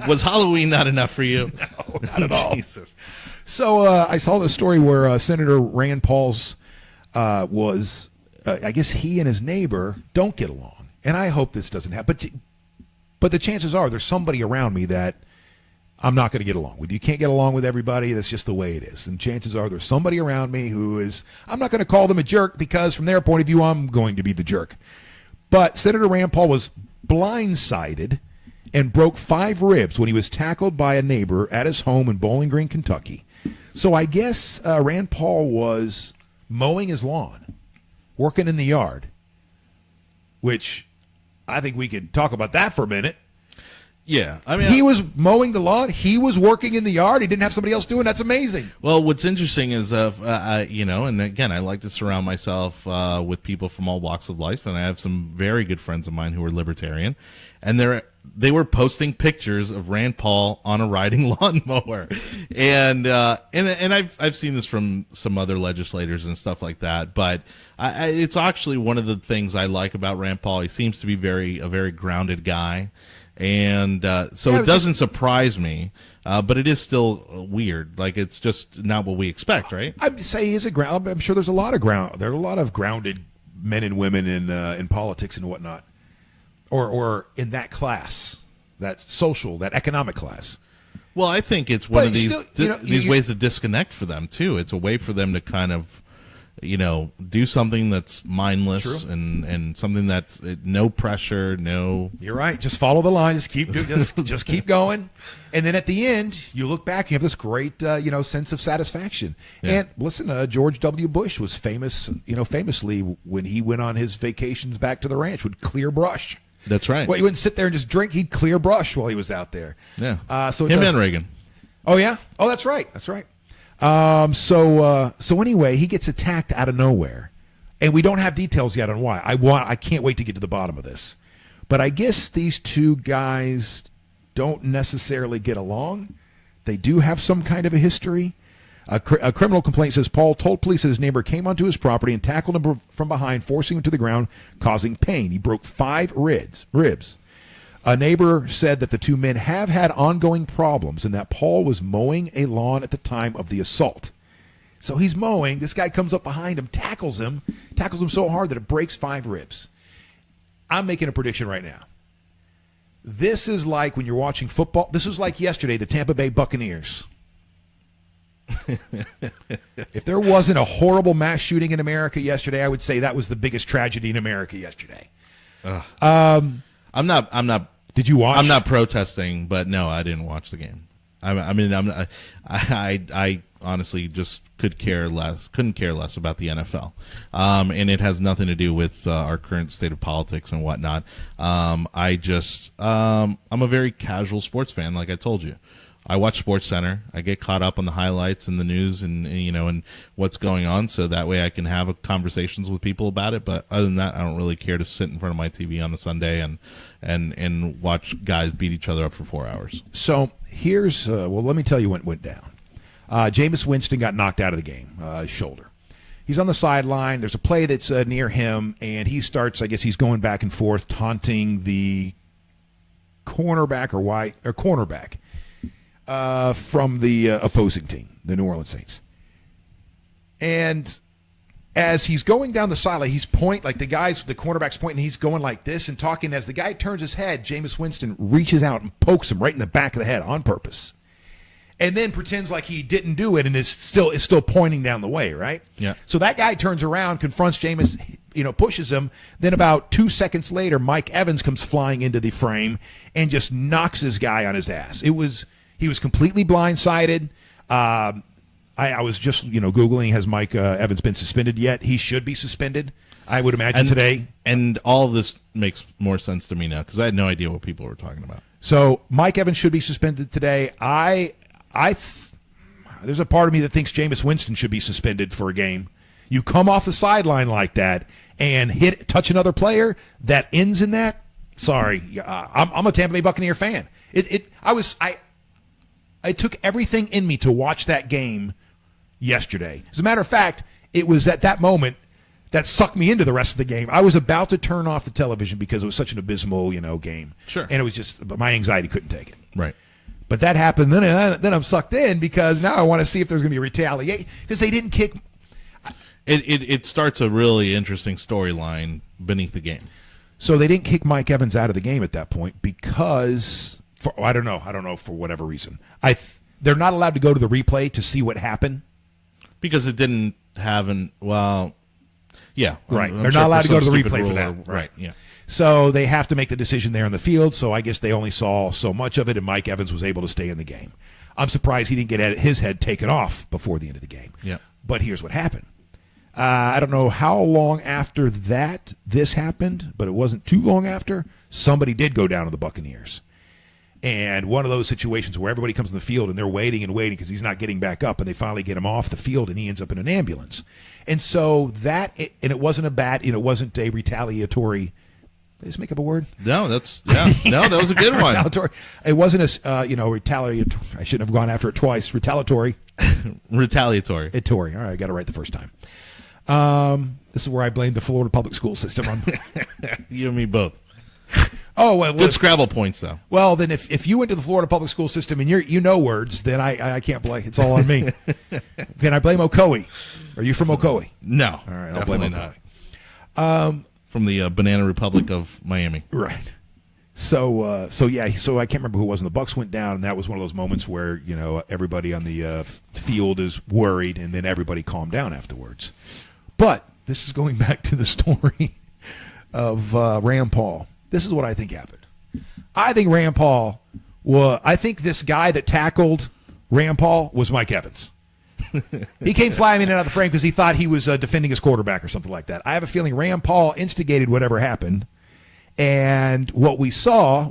Was Halloween not enough for you? No, not at all. Jesus. So I saw the story where Senator Rand Paul's was, I guess he and his neighbor don't get along. And I hope this doesn't happen. But the chances are there's somebody around me that I'm not going to get along with. You can't get along with everybody. That's just the way it is. And chances are there's somebody around me who is, I'm not going to call them a jerk because from their point of view, I'm going to be the jerk. But Senator Rand Paul was blindsided and broke 5 ribs when he was tackled by a neighbor at his home in Bowling Green, Kentucky. So I guess Rand Paul was mowing his lawn, working in the yard, which I think we could talk about that for a minute. Yeah, I mean, he was mowing the lawn. He was working in the yard. He didn't have somebody else doing. That's amazing. Well, what's interesting is, and again, I like to surround myself with people from all walks of life, and I have some very good friends of mine who are libertarian, and they were posting pictures of Rand Paul on a riding lawnmower, and I've seen this from some other legislators and stuff like that, but it's actually one of the things I like about Rand Paul. He seems to be a very grounded guy. And so it doesn't surprise me, but it is still weird. Like, it's just not what we expect, right? I'd say he's I'm sure there's a lot of there are a lot of grounded men and women in politics and whatnot, or in that class, that social, that economic class. Well, I think it's one of these ways to disconnect for them too. It's a way for them to kind of, do something that's mindless. True. and something that's no pressure, no. You're right. Just follow the line. Just keep going, and then at the end, you look back and you have this great sense of satisfaction. Yeah. And listen, George W. Bush was famously when he went on his vacations back to the ranch would clear brush. That's right. Well, he wouldn't sit there and just drink. He'd clear brush while he was out there. Yeah. And Reagan. Oh yeah. Oh, that's right. That's right. So anyway, he gets attacked out of nowhere, and we don't have details yet on why. I can't wait to get to the bottom of this, but I guess these two guys don't necessarily get along. They do have some kind of a history. A criminal complaint says Paul told police that his neighbor came onto his property and tackled him from behind, forcing him to the ground, causing pain. He broke 5 ribs. A neighbor said that the two men have had ongoing problems and that Paul was mowing a lawn at the time of the assault. So he's mowing. This guy comes up behind him, tackles him so hard that it breaks 5 ribs. I'm making a prediction right now. This is like when you're watching football. This was like yesterday, the Tampa Bay Buccaneers. If there wasn't a horrible mass shooting in America yesterday, I would say that was the biggest tragedy in America yesterday. I'm not. Did you watch? I'm not protesting, but no, I didn't watch the game. I honestly just couldn't care less about the NFL, and it has nothing to do with our current state of politics and whatnot. I'm a very casual sports fan, like I told you. I watch Sports Center. I get caught up on the highlights and the news and what's going on, so that way I can have conversations with people about it. But other than that, I don't really care to sit in front of my TV on a Sunday and watch guys beat each other up for 4 hours. So here's let me tell you what went down. Jameis Winston got knocked out of the game, shoulder. He's on the sideline. There's a play that's near him, and he starts, I guess he's going back and forth, taunting the cornerback cornerback from the opposing team, the New Orleans Saints. And as he's going down the sideline, he's the cornerback's pointing, he's going like this and talking. As the guy turns his head, Jameis Winston reaches out and pokes him right in the back of the head on purpose. And then pretends like he didn't do it and is still pointing down the way, right? Yeah. So that guy turns around, confronts Jameis, pushes him. Then about 2 seconds later, Mike Evans comes flying into the frame and just knocks this guy on his ass. He was completely blindsided. I was just Googling, has Mike Evans been suspended yet? He should be suspended, I would imagine, today. And all of this makes more sense to me now because I had no idea what people were talking about. So Mike Evans should be suspended today. There's a part of me that thinks Jameis Winston should be suspended for a game. You come off the sideline like that and touch another player that ends in that. Sorry, I'm a Tampa Bay Buccaneer fan. It took everything in me to watch that game yesterday. As a matter of fact, it was at that moment that sucked me into the rest of the game. I was about to turn off the television because it was such an abysmal, game. Sure. And it was just my anxiety couldn't take it. Right. But that happened, then I'm sucked in because now I want to see if there's going to be retaliation because they didn't kick. It starts a really interesting storyline beneath the game. So they didn't kick Mike Evans out of the game at that point because I don't know for whatever reason. They're not allowed to go to the replay to see what happened because it didn't have yeah, right. I'm They're sure not allowed to go to the some replay for rule that. Right. Yeah. So they have to make the decision there on the field. So I guess they only saw so much of it, and Mike Evans was able to stay in the game. I'm surprised he didn't get his head taken off before the end of the game. Yeah. But here's what happened. I don't know how long after this happened, but it wasn't too long after. Somebody did go down to the Buccaneers. And one of those situations where everybody comes on the field and they're waiting because he's not getting back up, and they finally get him off the field and he ends up in an ambulance. And so it wasn't it wasn't a retaliatory. Did I just make up a word? No, that was a good one. It wasn't retaliatory. I shouldn't have gone after it twice. Retaliatory. Retaliatory. All right, I got it right the first time. This is where I blame the Florida public school system on. You and me both. Oh, well, good Scrabble points though. Well, then if you went to the Florida public school system and you know words, then I can't blame. It's all on me. Can I blame Ocoee? Are you from Ocoee? No. All right, I'll blame Ocoee. Not. From the Banana Republic of Miami. Right. So I can't remember who it was, and the Bucs went down, and that was one of those moments where everybody on the field is worried, and then everybody calmed down afterwards. But this is going back to the story of Rand Paul. This is what I think happened. I think I think this guy that tackled Rand Paul was Mike Evans. He came flying in and out of the frame because he thought he was defending his quarterback or something like that. I have a feeling Rand Paul instigated whatever happened, and what we saw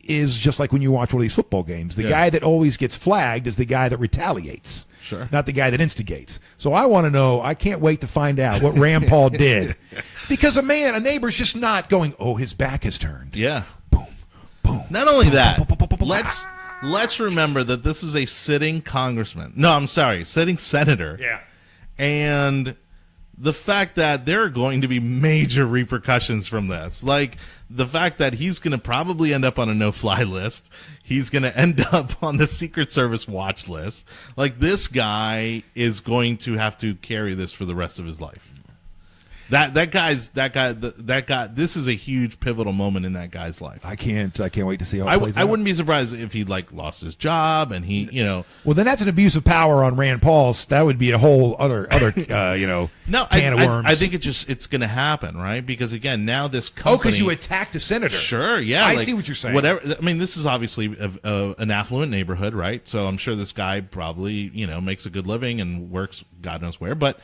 is just like when you watch one of these football games. The guy that always gets flagged is the guy that retaliates, not the guy that instigates. So I want to know. I can't wait to find out what Rand Paul did, because a neighbor's just not going, oh, his back is turned. Yeah. Boom, boom. Not only that, let's remember that this is a sitting congressman. No, I'm sorry, sitting senator. Yeah. And the fact that there are going to be major repercussions from this, like the fact that he's going to probably end up on a no-fly list, he's going to end up on the Secret Service watch list. Like, this guy is going to have to carry this for the rest of his life. That guy. This is a huge pivotal moment in that guy's life. I can't wait to see how it plays out. I wouldn't be surprised if he lost his job and he. Well, then that's an abuse of power on Rand Paul's. That would be a whole other can of worms. I think it's going to happen, right? Because again, now this company. Because you attacked a senator. Sure, yeah. I see what you're saying. Whatever. I mean, this is obviously an affluent neighborhood, right? So I'm sure this guy probably makes a good living and works God knows where, but.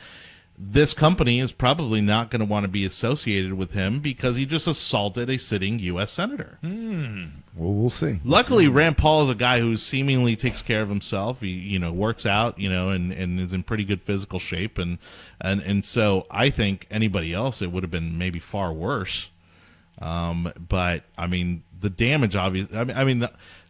this company is probably not going to want to be associated with him because he just assaulted a sitting U.S. senator. Well, we'll see. Luckily, Rand Paul is a guy who seemingly takes care of himself. He, works out, and is in pretty good physical shape, and so I think anybody else, it would have been maybe far worse. But I mean, the damage, obviously.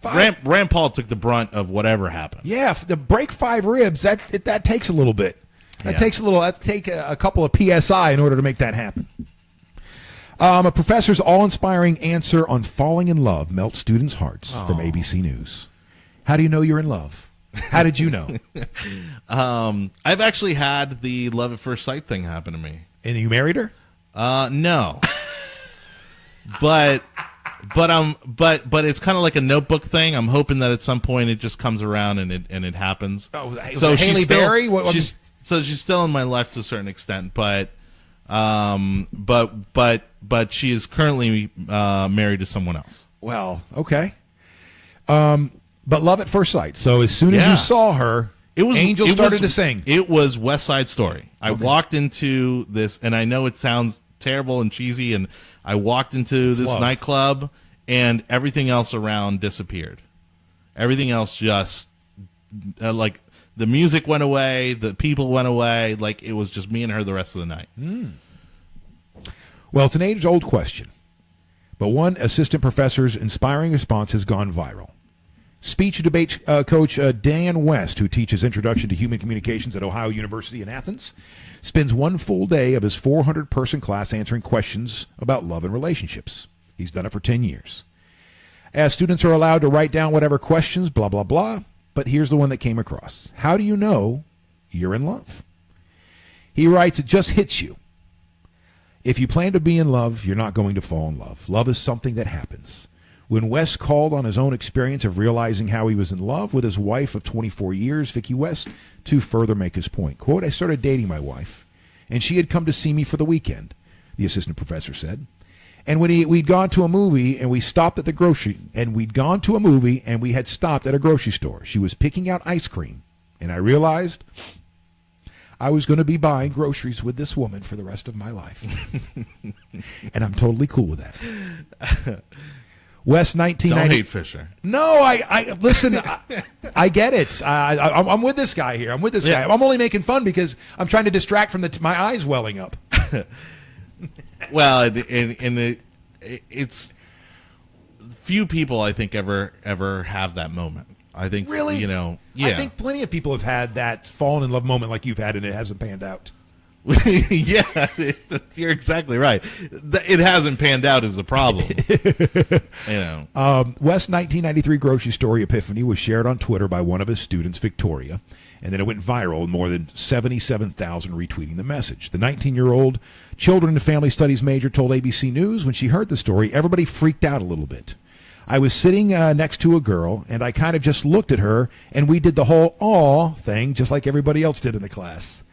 Rand Paul took the brunt of whatever happened. Yeah, to break 5 ribs, that takes a little bit. That takes a little. That take a couple of psi in order to make that happen. A professor's awe-inspiring answer on falling in love melts students' hearts from ABC News. How do you know you're in love? How did you know? I've actually had the love at first sight thing happen to me. And you married her? No. But it's kind of like a Notebook thing. I'm hoping that at some point it just comes around and it happens. Oh, so Haley Berry? She's still in my life to a certain extent, but she is currently married to someone else. Well, okay. But love at first sight. So as soon as you saw her, angels started to sing. It was West Side Story. I walked into this, and I know it sounds terrible and cheesy, and I walked into this nightclub, and everything else around disappeared. Everything else just like the music went away, the people went away, like it was just me and her the rest of the night. Well, it's an age-old question, but one assistant professor's inspiring response has gone viral. Speech and debate coach Dan West, who teaches Introduction to Human Communications at Ohio University in Athens, spends one full day of his 400-person class answering questions about love and relationships. He's done it for 10 years. As students are allowed to write down whatever questions, blah, blah, blah, but here's the one that came across. How do you know you're in love? He writes, it just hits you. If you plan to be in love, you're not going to fall in love. Love is something that happens. When West called on his own experience of realizing how he was in love with his wife of 24 years, Vicki West, to further make his point. Quote, I started dating my wife, and she had come to see me for the weekend, the assistant professor said. And when we'd gone to a movie and we stopped at the grocery, and we'd gone to a movie and we had stopped at a grocery store. She was picking out ice cream, and I realized I was going to be buying groceries with this woman for the rest of my life. And I'm totally cool with that. West 1990. Don't hate Fisher. No, I listen. I get it. I'm with this guy here. I'm with this guy. I'm only making fun because I'm trying to distract from my eyes welling up. Well, it's few people I think ever have that moment. I think really, yeah. I think plenty of people have had that fallen in love moment like you've had, and it hasn't panned out. Yeah, you're exactly right. It hasn't panned out is the problem. West's 1993 grocery story epiphany was shared on Twitter by one of his students, Victoria, and then it went viral with more than 77,000 retweeting the message. The 19-year-old children and family studies major told ABC News when she heard the story, everybody freaked out a little bit. I was sitting next to a girl, and I kind of just looked at her, and we did the whole aw thing just like everybody else did in the class.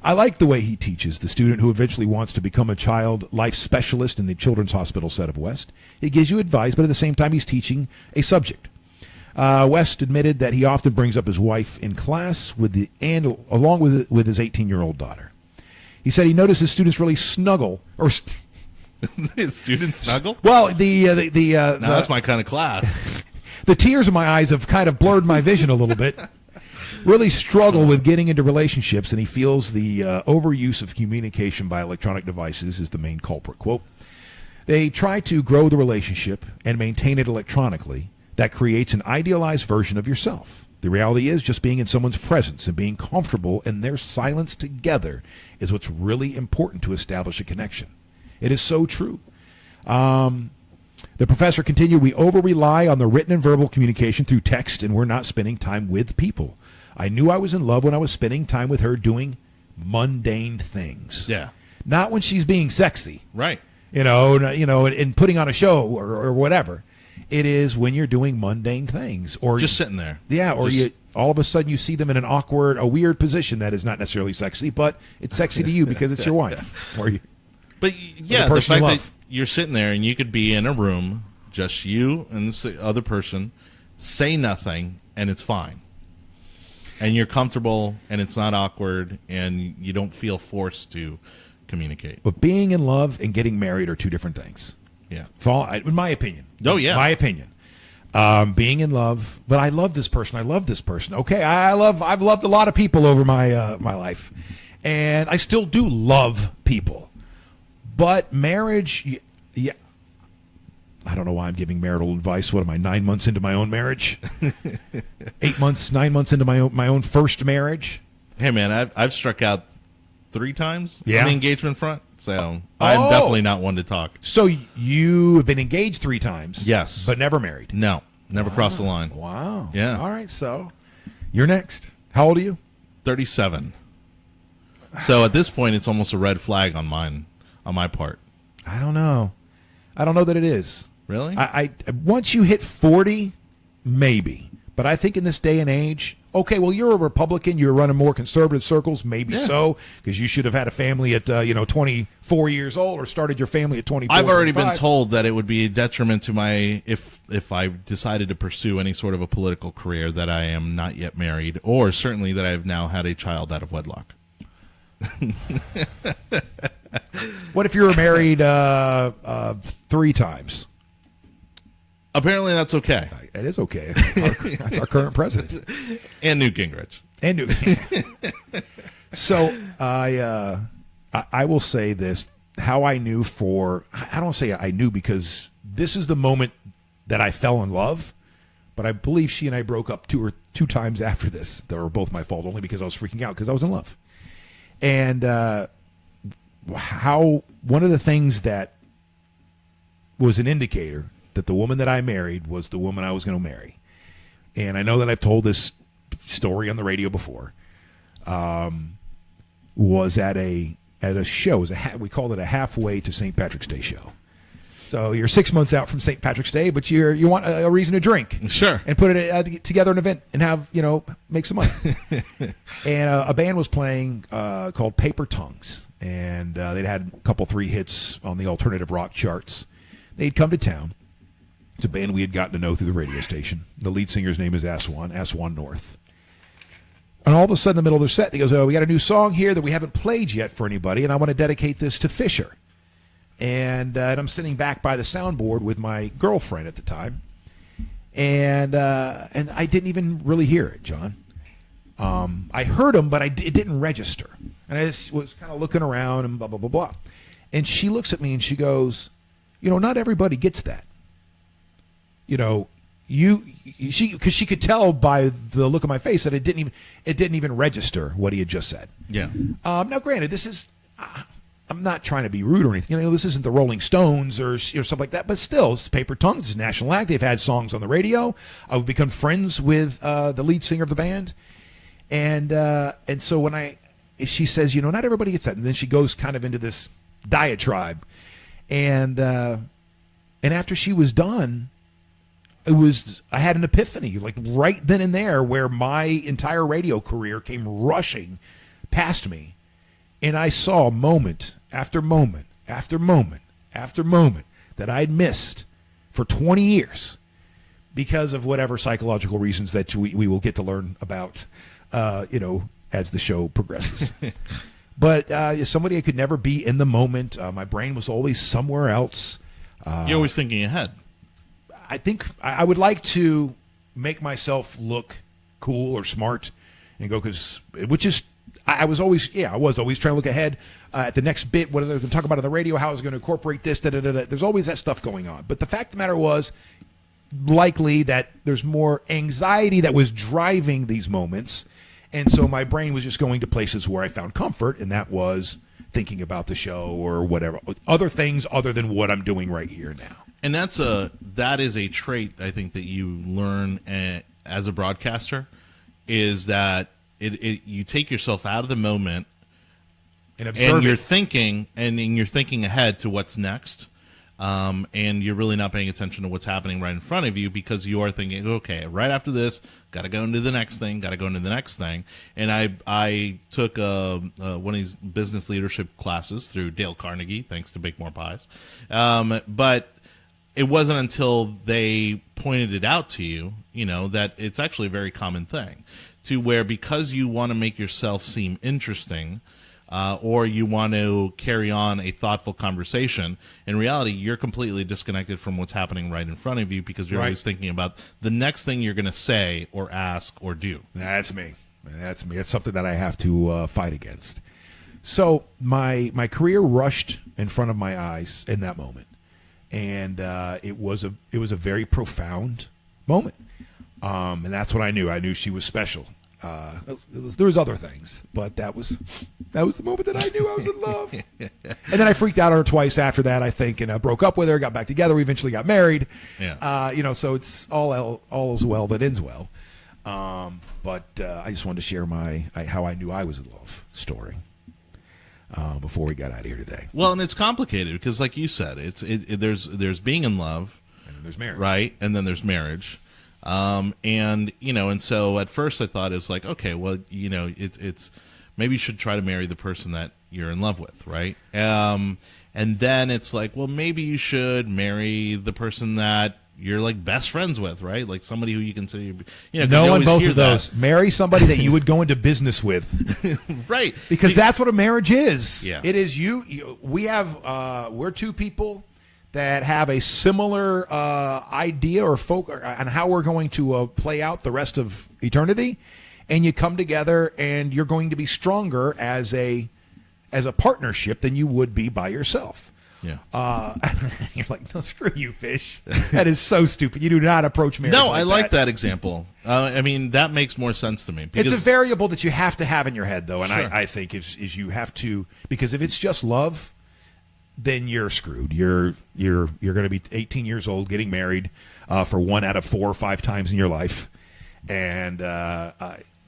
I like the way he teaches, the student who eventually wants to become a child life specialist in the Children's Hospital set of West. He gives you advice, but at the same time, he's teaching a subject. West admitted that he often brings up his wife in class along with his 18-year-old daughter. He said he noticed his students really snuggle. His students snuggle? Well, that's my kind of class. The tears in my eyes have kind of blurred my vision a little bit. Really struggle with getting into relationships, and he feels the overuse of communication by electronic devices is the main culprit. Quote, they try to grow the relationship and maintain it electronically. That creates an idealized version of yourself. The reality is just being in someone's presence and being comfortable in their silence together is what's really important to establish a connection. It is so true. The professor continued, we over-rely on the written and verbal communication through text, and we're not spending time with people. I knew I was in love when I was spending time with her doing mundane things. Yeah. Not when she's being sexy. Right. And putting on a show or whatever. It is when you're doing mundane things. Or just sitting there. Yeah, or all of a sudden you see them in a weird position that is not necessarily sexy, but it's sexy to you because it's your wife. But yeah, the fact that you're sitting there and you could be in a room, just you and the other person, say nothing, and it's fine. and you're comfortable, and it's not awkward, and you don't feel forced to communicate. But being in love and getting married are two different things. Yeah. In my opinion. Oh, yeah. My opinion. Being in love, but I love this person. I love this person. Okay, I've loved a lot of people over my my life, and I still do love people. But marriage, yeah. I don't know why I'm giving marital advice. What am I, 9 months into my own marriage? 8 months, 9 months into my own first marriage? Hey, man, I've struck out 3 times Yeah. on the engagement front, so I'm definitely not one to talk. So you have been engaged 3 times? Yes. But never married? No, never crossed the line. Wow. Yeah. All right, so you're next. How old are you? 37. So at this point, it's almost a red flag on my part. I don't know. I don't know that it is. Really? I once you hit 40, maybe. But I think in this day and age, okay, well, you're a Republican. You're running more conservative circles, maybe so, because you should have had a family at 24 years old, or started your family at 24. I've already 25. been told that it would be a detriment to my if I decided to pursue any sort of a political career that I am not yet married, or certainly that I've now had a child out of wedlock. What if you were married 3 times? Apparently, that's okay. It is okay. That's our current president. And Newt Gingrich. And so I will say this: how I knew I don't say I knew, because this is the moment that I fell in love, but I believe she and I broke up two times after this. They were both my fault, only because I was freaking out because I was in love. And how one of the things that was an indicator that the woman that I married was the woman I was going to marry. And I know that I've told this story on the radio before. Was at a show. We called it a halfway to St. Patrick's Day show. So you're 6 months out from St. Patrick's Day, but you want a reason to drink. Sure. And put it together an event and have, make some money. And a band was playing called Paper Tongues. And they'd had a couple, 3 hits on the alternative rock charts. They'd come to town. It's a band we had gotten to know through the radio station. The lead singer's name is Aswan North. And all of a sudden, in the middle of their set, he goes, we got a new song here that we haven't played yet for anybody, and I want to dedicate this to Fisher. And I'm sitting back by the soundboard with my girlfriend at the time, and I didn't even really hear it, John. I heard him, but it didn't register. And I just was kind of looking around and blah, blah, blah, blah. And she looks at me and she goes, not everybody gets that. Because she could tell by the look of my face that it didn't even register what he had just said. Yeah. Now, granted, this is I'm not trying to be rude or anything. This isn't the Rolling Stones or something like that. But still, it's Paper Tongues. It's a national act. They've had songs on the radio. I've become friends with the lead singer of the band, and so when she says, not everybody gets that, and then she goes kind of into this diatribe, and after she was done. I had an epiphany, like right then and there, where my entire radio career came rushing past me. And I saw moment after moment after moment after moment that I'd missed for 20 years because of whatever psychological reasons that we will get to learn about, as the show progresses. But somebody I could never be in the moment. My brain was always somewhere else. You're always thinking ahead. I think I would like to make myself look cool or smart and go, I was always trying to look ahead at the next bit. What are they going to talk about on the radio? How is it going to incorporate this? There's always that stuff going on. But the fact of the matter was likely that there's more anxiety that was driving these moments. And so my brain was just going to places where I found comfort, and that was thinking about the show or whatever, other things other than what I'm doing right here now. And that is a trait, I think, that you learn as a broadcaster, is that you take yourself out of the moment and you're thinking ahead to what's next, and you're really not paying attention to what's happening right in front of you, because you are thinking, okay, right after this, got to go into the next thing, And I took one of these business leadership classes through Dale Carnegie, thanks to Bake More Pies, but it wasn't until they pointed it out to you, that it's actually a very common thing to where, because you want to make yourself seem interesting, or you want to carry on a thoughtful conversation, in reality, you're completely disconnected from what's happening right in front of you, because you're always thinking about the next thing you're going to say or ask or do. That's me. That's me. It's something that I have to fight against. So my career rushed in front of my eyes in that moment, and it was a very profound moment, and that's what I knew. I knew she was special. There was other things, but that was the moment that I knew I was in love. And then I freaked out on her twice after that, I think, and I broke up with her, got back together. We eventually got married. Yeah. So it's all is well that ends well. But I just wanted to share how I knew I was in love story before we got out of here today. Well, and it's complicated because, like you said, there's being in love, and then there's marriage, right? And then there's marriage. And so at first I thought it's like, okay, well, it's maybe you should try to marry the person that you're in love with, right? And then it's like, well, maybe you should marry the person that you're like best friends with, right? Like somebody who you consider, no on both of those. Marry somebody that you would go into business with, right? Because that's what a marriage is. Yeah. It is we're two people that have a similar idea or on how we're going to play out the rest of eternity, and you come together and you're going to be stronger as a partnership than you would be by yourself. Yeah. You're like, no, screw you, Fish. That is so stupid. You do not approach marriage. No, I like that example. That makes more sense to me. It's a variable that you have to have in your head, though, and sure. I think is you have to, because if it's just love, then you're screwed. You're going to be 18 years old, getting married for 1 out of 4 or 5 times in your life, and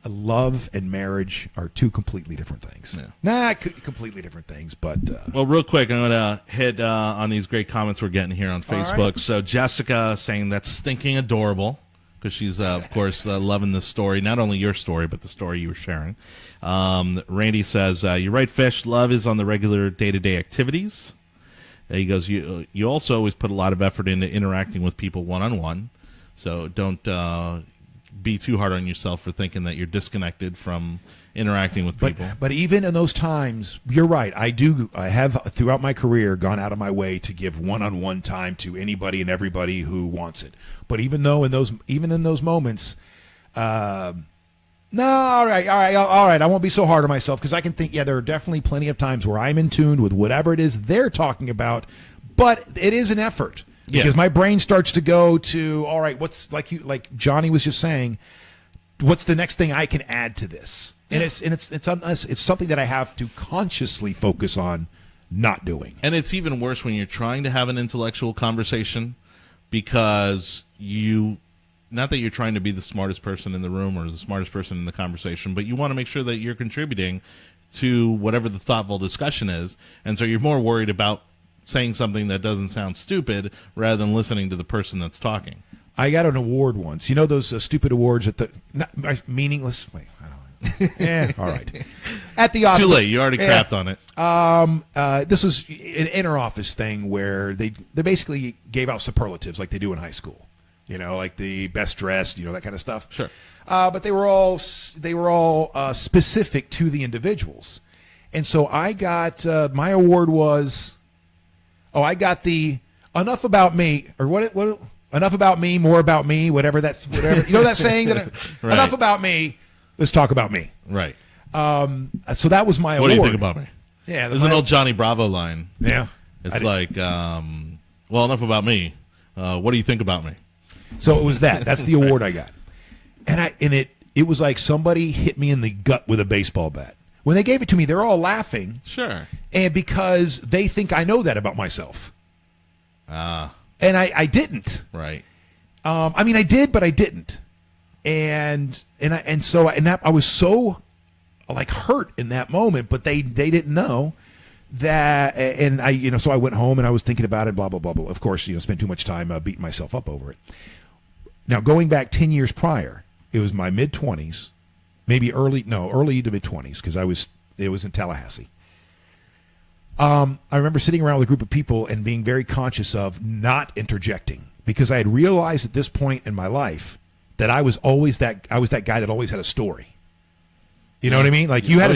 love and marriage are two completely different things. Yeah. Completely different things. But well, real quick, I'm going to hit on these great comments we're getting here on Facebook. Right. So Jessica saying that's stinking adorable, because she's of course loving this story, not only your story but the story you were sharing. Randy says, you're right, Fish. Love is on the regular day-to-day activities. He goes, you also always put a lot of effort into interacting with people one-on-one, so don't be too hard on yourself for thinking that you're disconnected from interacting with people. But even in those times, you're right. I have throughout my career gone out of my way to give one-on-one time to anybody and everybody who wants it. But even in those moments, no, all right. I won't be so hard on myself, because I can think, there are definitely plenty of times where I'm in tune with whatever it is they're talking about, but it is an effort. Because my brain starts to go to, all right, what's like Johnny was just saying, what's the next thing I can add to this? And it's something that I have to consciously focus on not doing. And it's even worse when you're trying to have an intellectual conversation, because not that you're trying to be the smartest person in the room or the smartest person in the conversation, but you want to make sure that you're contributing to whatever the thoughtful discussion is. And so you're more worried about saying something that doesn't sound stupid rather than listening to the person that's talking. I got an award once. You know those stupid awards at the meaningless. Wait, I don't know. All right. At the office, too late. You already crapped on it. This was an inter-office thing where they basically gave out superlatives like they do in high school. Like the best dressed, that kind of stuff. Sure. But they were all specific to the individuals, and so I got my award was. I got the enough about me, or what enough about me, more about me, whatever. You know that saying that right. Enough about me, let's talk about me. Right. So that was my award. What do you think about me? Yeah. There's an old Johnny Bravo line. Yeah. It's like, well, enough about me. What do you think about me? So it was that. That's the award I got. And it was like somebody hit me in the gut with a baseball bat. When they gave it to me, they're all laughing. Sure. And because they think I know that about myself. And I didn't. Right. I did, but I didn't. And I was so like hurt in that moment, but they didn't know that. And so I went home and I was thinking about it, blah, blah, blah, blah. Of course, spent too much time beating myself up over it. Now, going back 10 years prior, it was my mid-20s. Maybe early to mid-20s, because it was in Tallahassee. I remember sitting around with a group of people and being very conscious of not interjecting, because I had realized at this point in my life that I was that guy that always had a story. You know what I mean? Like you had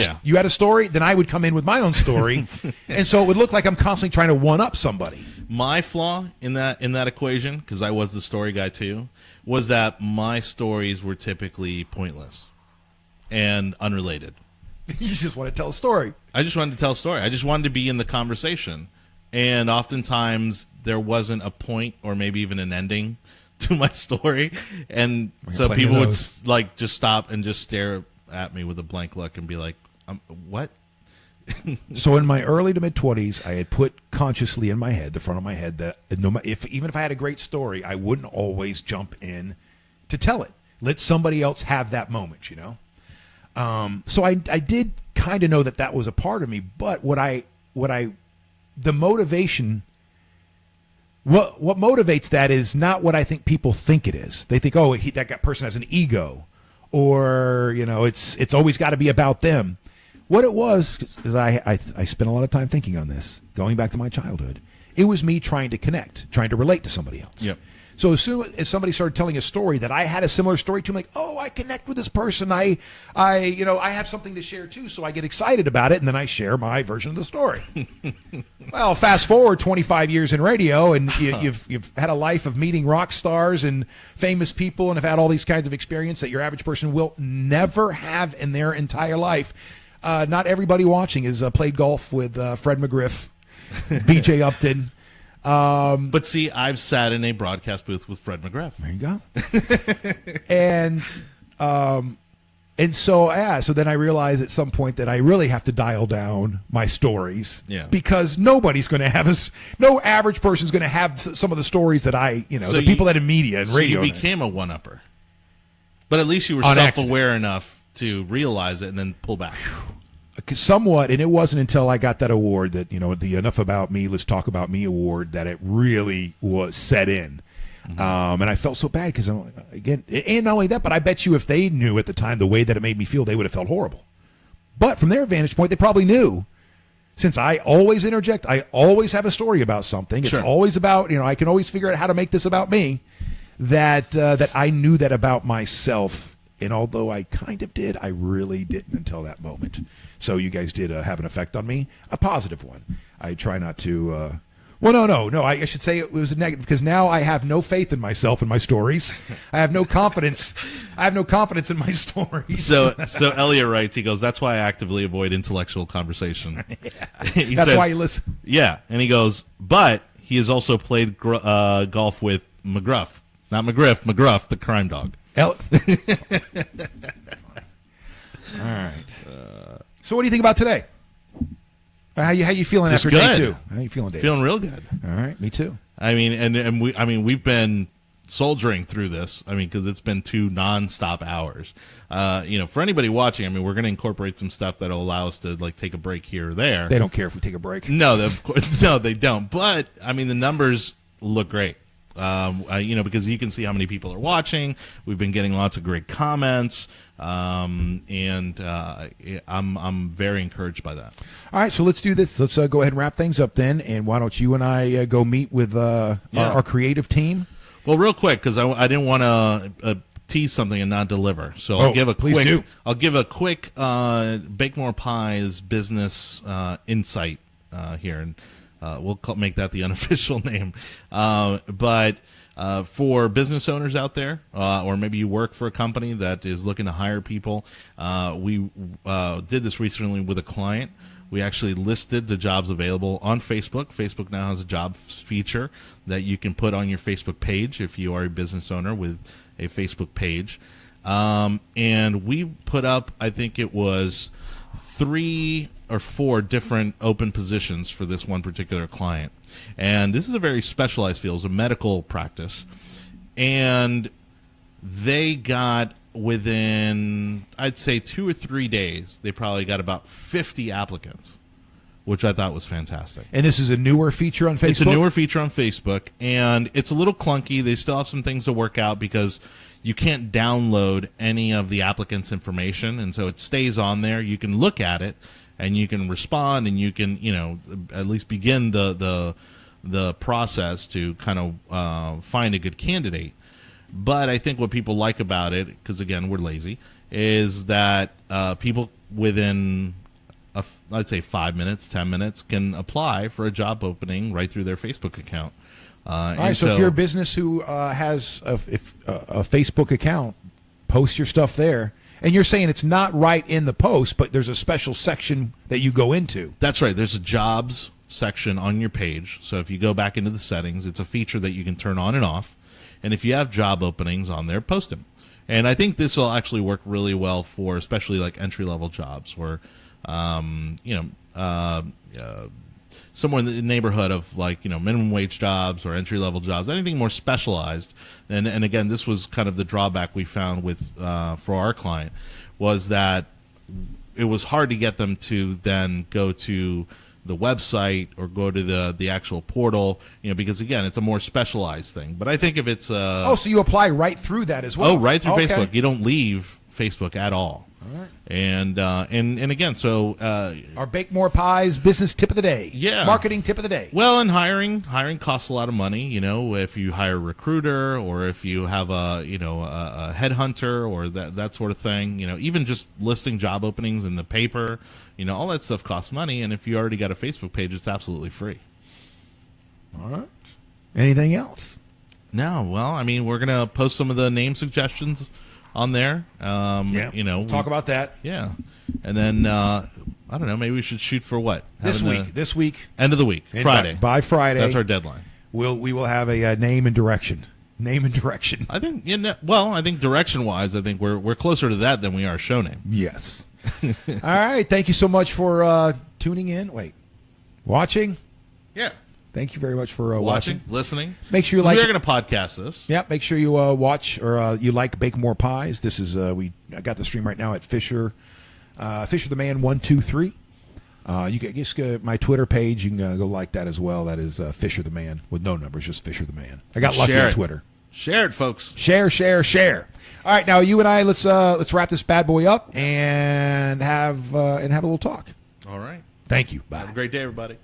a story, then I would come in with my own story, and so it would look like I'm constantly trying to one up somebody. My flaw in that equation, because I was the story guy too, was that my stories were typically pointless and unrelated. You just want to tell a story. I just wanted to tell a story. I just wanted to be in the conversation, and oftentimes there wasn't a point or maybe even an ending to my story, and so people would like just stop and just stare at me with a blank look and be like, what? So in my early to mid 20s, I had put consciously in my head, the front of my head, that even if I had a great story, I wouldn't always jump in to tell it. Let somebody else have that moment, you know. So I did kind of know that was a part of me, but the motivation. What motivates that is not what I think people think it is. They think, oh, that person has an ego. Or, you know, it's always got to be about them. What it was, because I spent a lot of time thinking on this, going back to my childhood. It was me trying to connect, trying to relate to somebody else. Yep. So as soon as somebody started telling a story that I had a similar story to, I'm like, oh, I connect with this person. I have something to share too, so I get excited about it, and then I share my version of the story. Well, fast forward 25 years in radio, and you've had a life of meeting rock stars and famous people, and have had all these kinds of experience that your average person will never have in their entire life. Not everybody watching has played golf with Fred McGriff, B.J. Upton. But see, I've sat in a broadcast booth with Fred McGriff. There you go. And so then I realized at some point that I really have to dial down my stories. Yeah. Because nobody's going to have no average person's going to have some of the stories that the people that in media and radio. So you became a one-upper. But at least you were On self-aware enough to realize it and then pull back. Somewhat, and it wasn't until I got that award that, you know, the Enough About Me, Let's Talk About Me award, that it really was set in. Mm-hmm. And I felt so bad because, again, and not only that, but I bet you if they knew at the time the way that it made me feel, they would have felt horrible. But from their vantage point, they probably knew. Since I always interject, I always have a story about something. It's always about, you know, I can always figure out how to make this about me, that I knew that about myself. And although I kind of did, I really didn't until that moment. So you guys did have an effect on me, a positive one. I try not to. No. I should say it was a negative because now I have no faith in myself and my stories. I have no confidence. I have no confidence in my stories. So Elliot writes, he goes, "That's why I actively avoid intellectual conversation." Yeah. That's why you listen. Yeah, and he goes, but he has also played golf with McGruff, not McGriff, McGruff, the crime dog. All right. So what do you think about today? How you feeling after day two? How you feeling, Dave? Feeling real good. All right, me too. I mean, we've been soldiering through this. I mean, because it's been 2 nonstop hours. For anybody watching, I mean, we're going to incorporate some stuff that'll allow us to like take a break here or there. They don't care if we take a break. No, of course, no, they don't. But I mean, the numbers look great. Because you can see how many people are watching. We've been getting lots of great comments, I'm very encouraged by that. All right, so let's do this. Let's go ahead and wrap things up then, and why don't you and I go meet with our creative team? Well, real quick, because I didn't want to tease something and not deliver, so I'll give a quick Bake More Pies business insight here, and we'll make that the unofficial name. But for business owners out there, or maybe you work for a company that is looking to hire people, we did this recently with a client. We actually listed the jobs available on Facebook. Facebook now has a jobs feature that you can put on your Facebook page if you are a business owner with a Facebook page. And we put up, I think it was 3 or 4 different open positions for this one particular client. And this is a very specialized field. It's a medical practice. And they got, within, I'd say 2 or 3 days, they probably got about 50 applicants, which I thought was fantastic. And this is a newer feature on Facebook? It's a newer feature on Facebook, and it's a little clunky. They still have some things to work out because you can't download any of the applicants' information, and so it stays on there. You can look at it, and you can respond, and you can, at least begin the process to kind of find a good candidate. But I think what people like about it, because again we're lazy, is that people within I'd say 5 minutes, 10 minutes can apply for a job opening right through their Facebook account. All right, so if you're a business who has a Facebook account, post your stuff there. And you're saying it's not right in the post, but there's a special section that you go into. That's right. There's a jobs section on your page. So if you go back into the settings, it's a feature that you can turn on and off. And if you have job openings on there, post them. And I think this will actually work really well for especially like entry-level jobs where, somewhere in the neighborhood of like, minimum wage jobs or entry-level jobs, anything more specialized. And again, this was kind of the drawback we found with for our client was that it was hard to get them to then go to the website or go to the actual portal, because again, it's a more specialized thing. But I think if it's so you apply right through that as well. Oh, right through Facebook. You don't leave Facebook at all. All right. And again, so our Bake More Pies business tip of the day. Yeah. Marketing tip of the day. Well, and hiring costs a lot of money. If you hire a recruiter or if you have a headhunter or that sort of thing. Even just listing job openings in the paper. All that stuff costs money. And if you already got a Facebook page, it's absolutely free. All right. Anything else? No. Well, I mean, we're gonna post some of the name suggestions on there. Talk about that. Yeah. And then, I don't know, maybe we should shoot for what? This week. End of the week. Friday. By Friday. That's our deadline. We will have a name and direction. I think, I think direction-wise, I think we're closer to that than we are show name. Yes. All right. Thank you so much for tuning in. Watching? Yeah. Thank you very much for watching, listening. Make sure you we're going to podcast this. Yeah, make sure you watch or you like Bake More Pies. This is I got the stream right now at Fisher the Man 123. You can just go my Twitter page. You can go like that as well. That is Fisher the Man with no numbers, just Fisher the Man. I got lucky on Twitter. Share it, folks. Share. All right, now you and I let's wrap this bad boy up and have a little talk. All right. Thank you. Bye. Have a great day, everybody.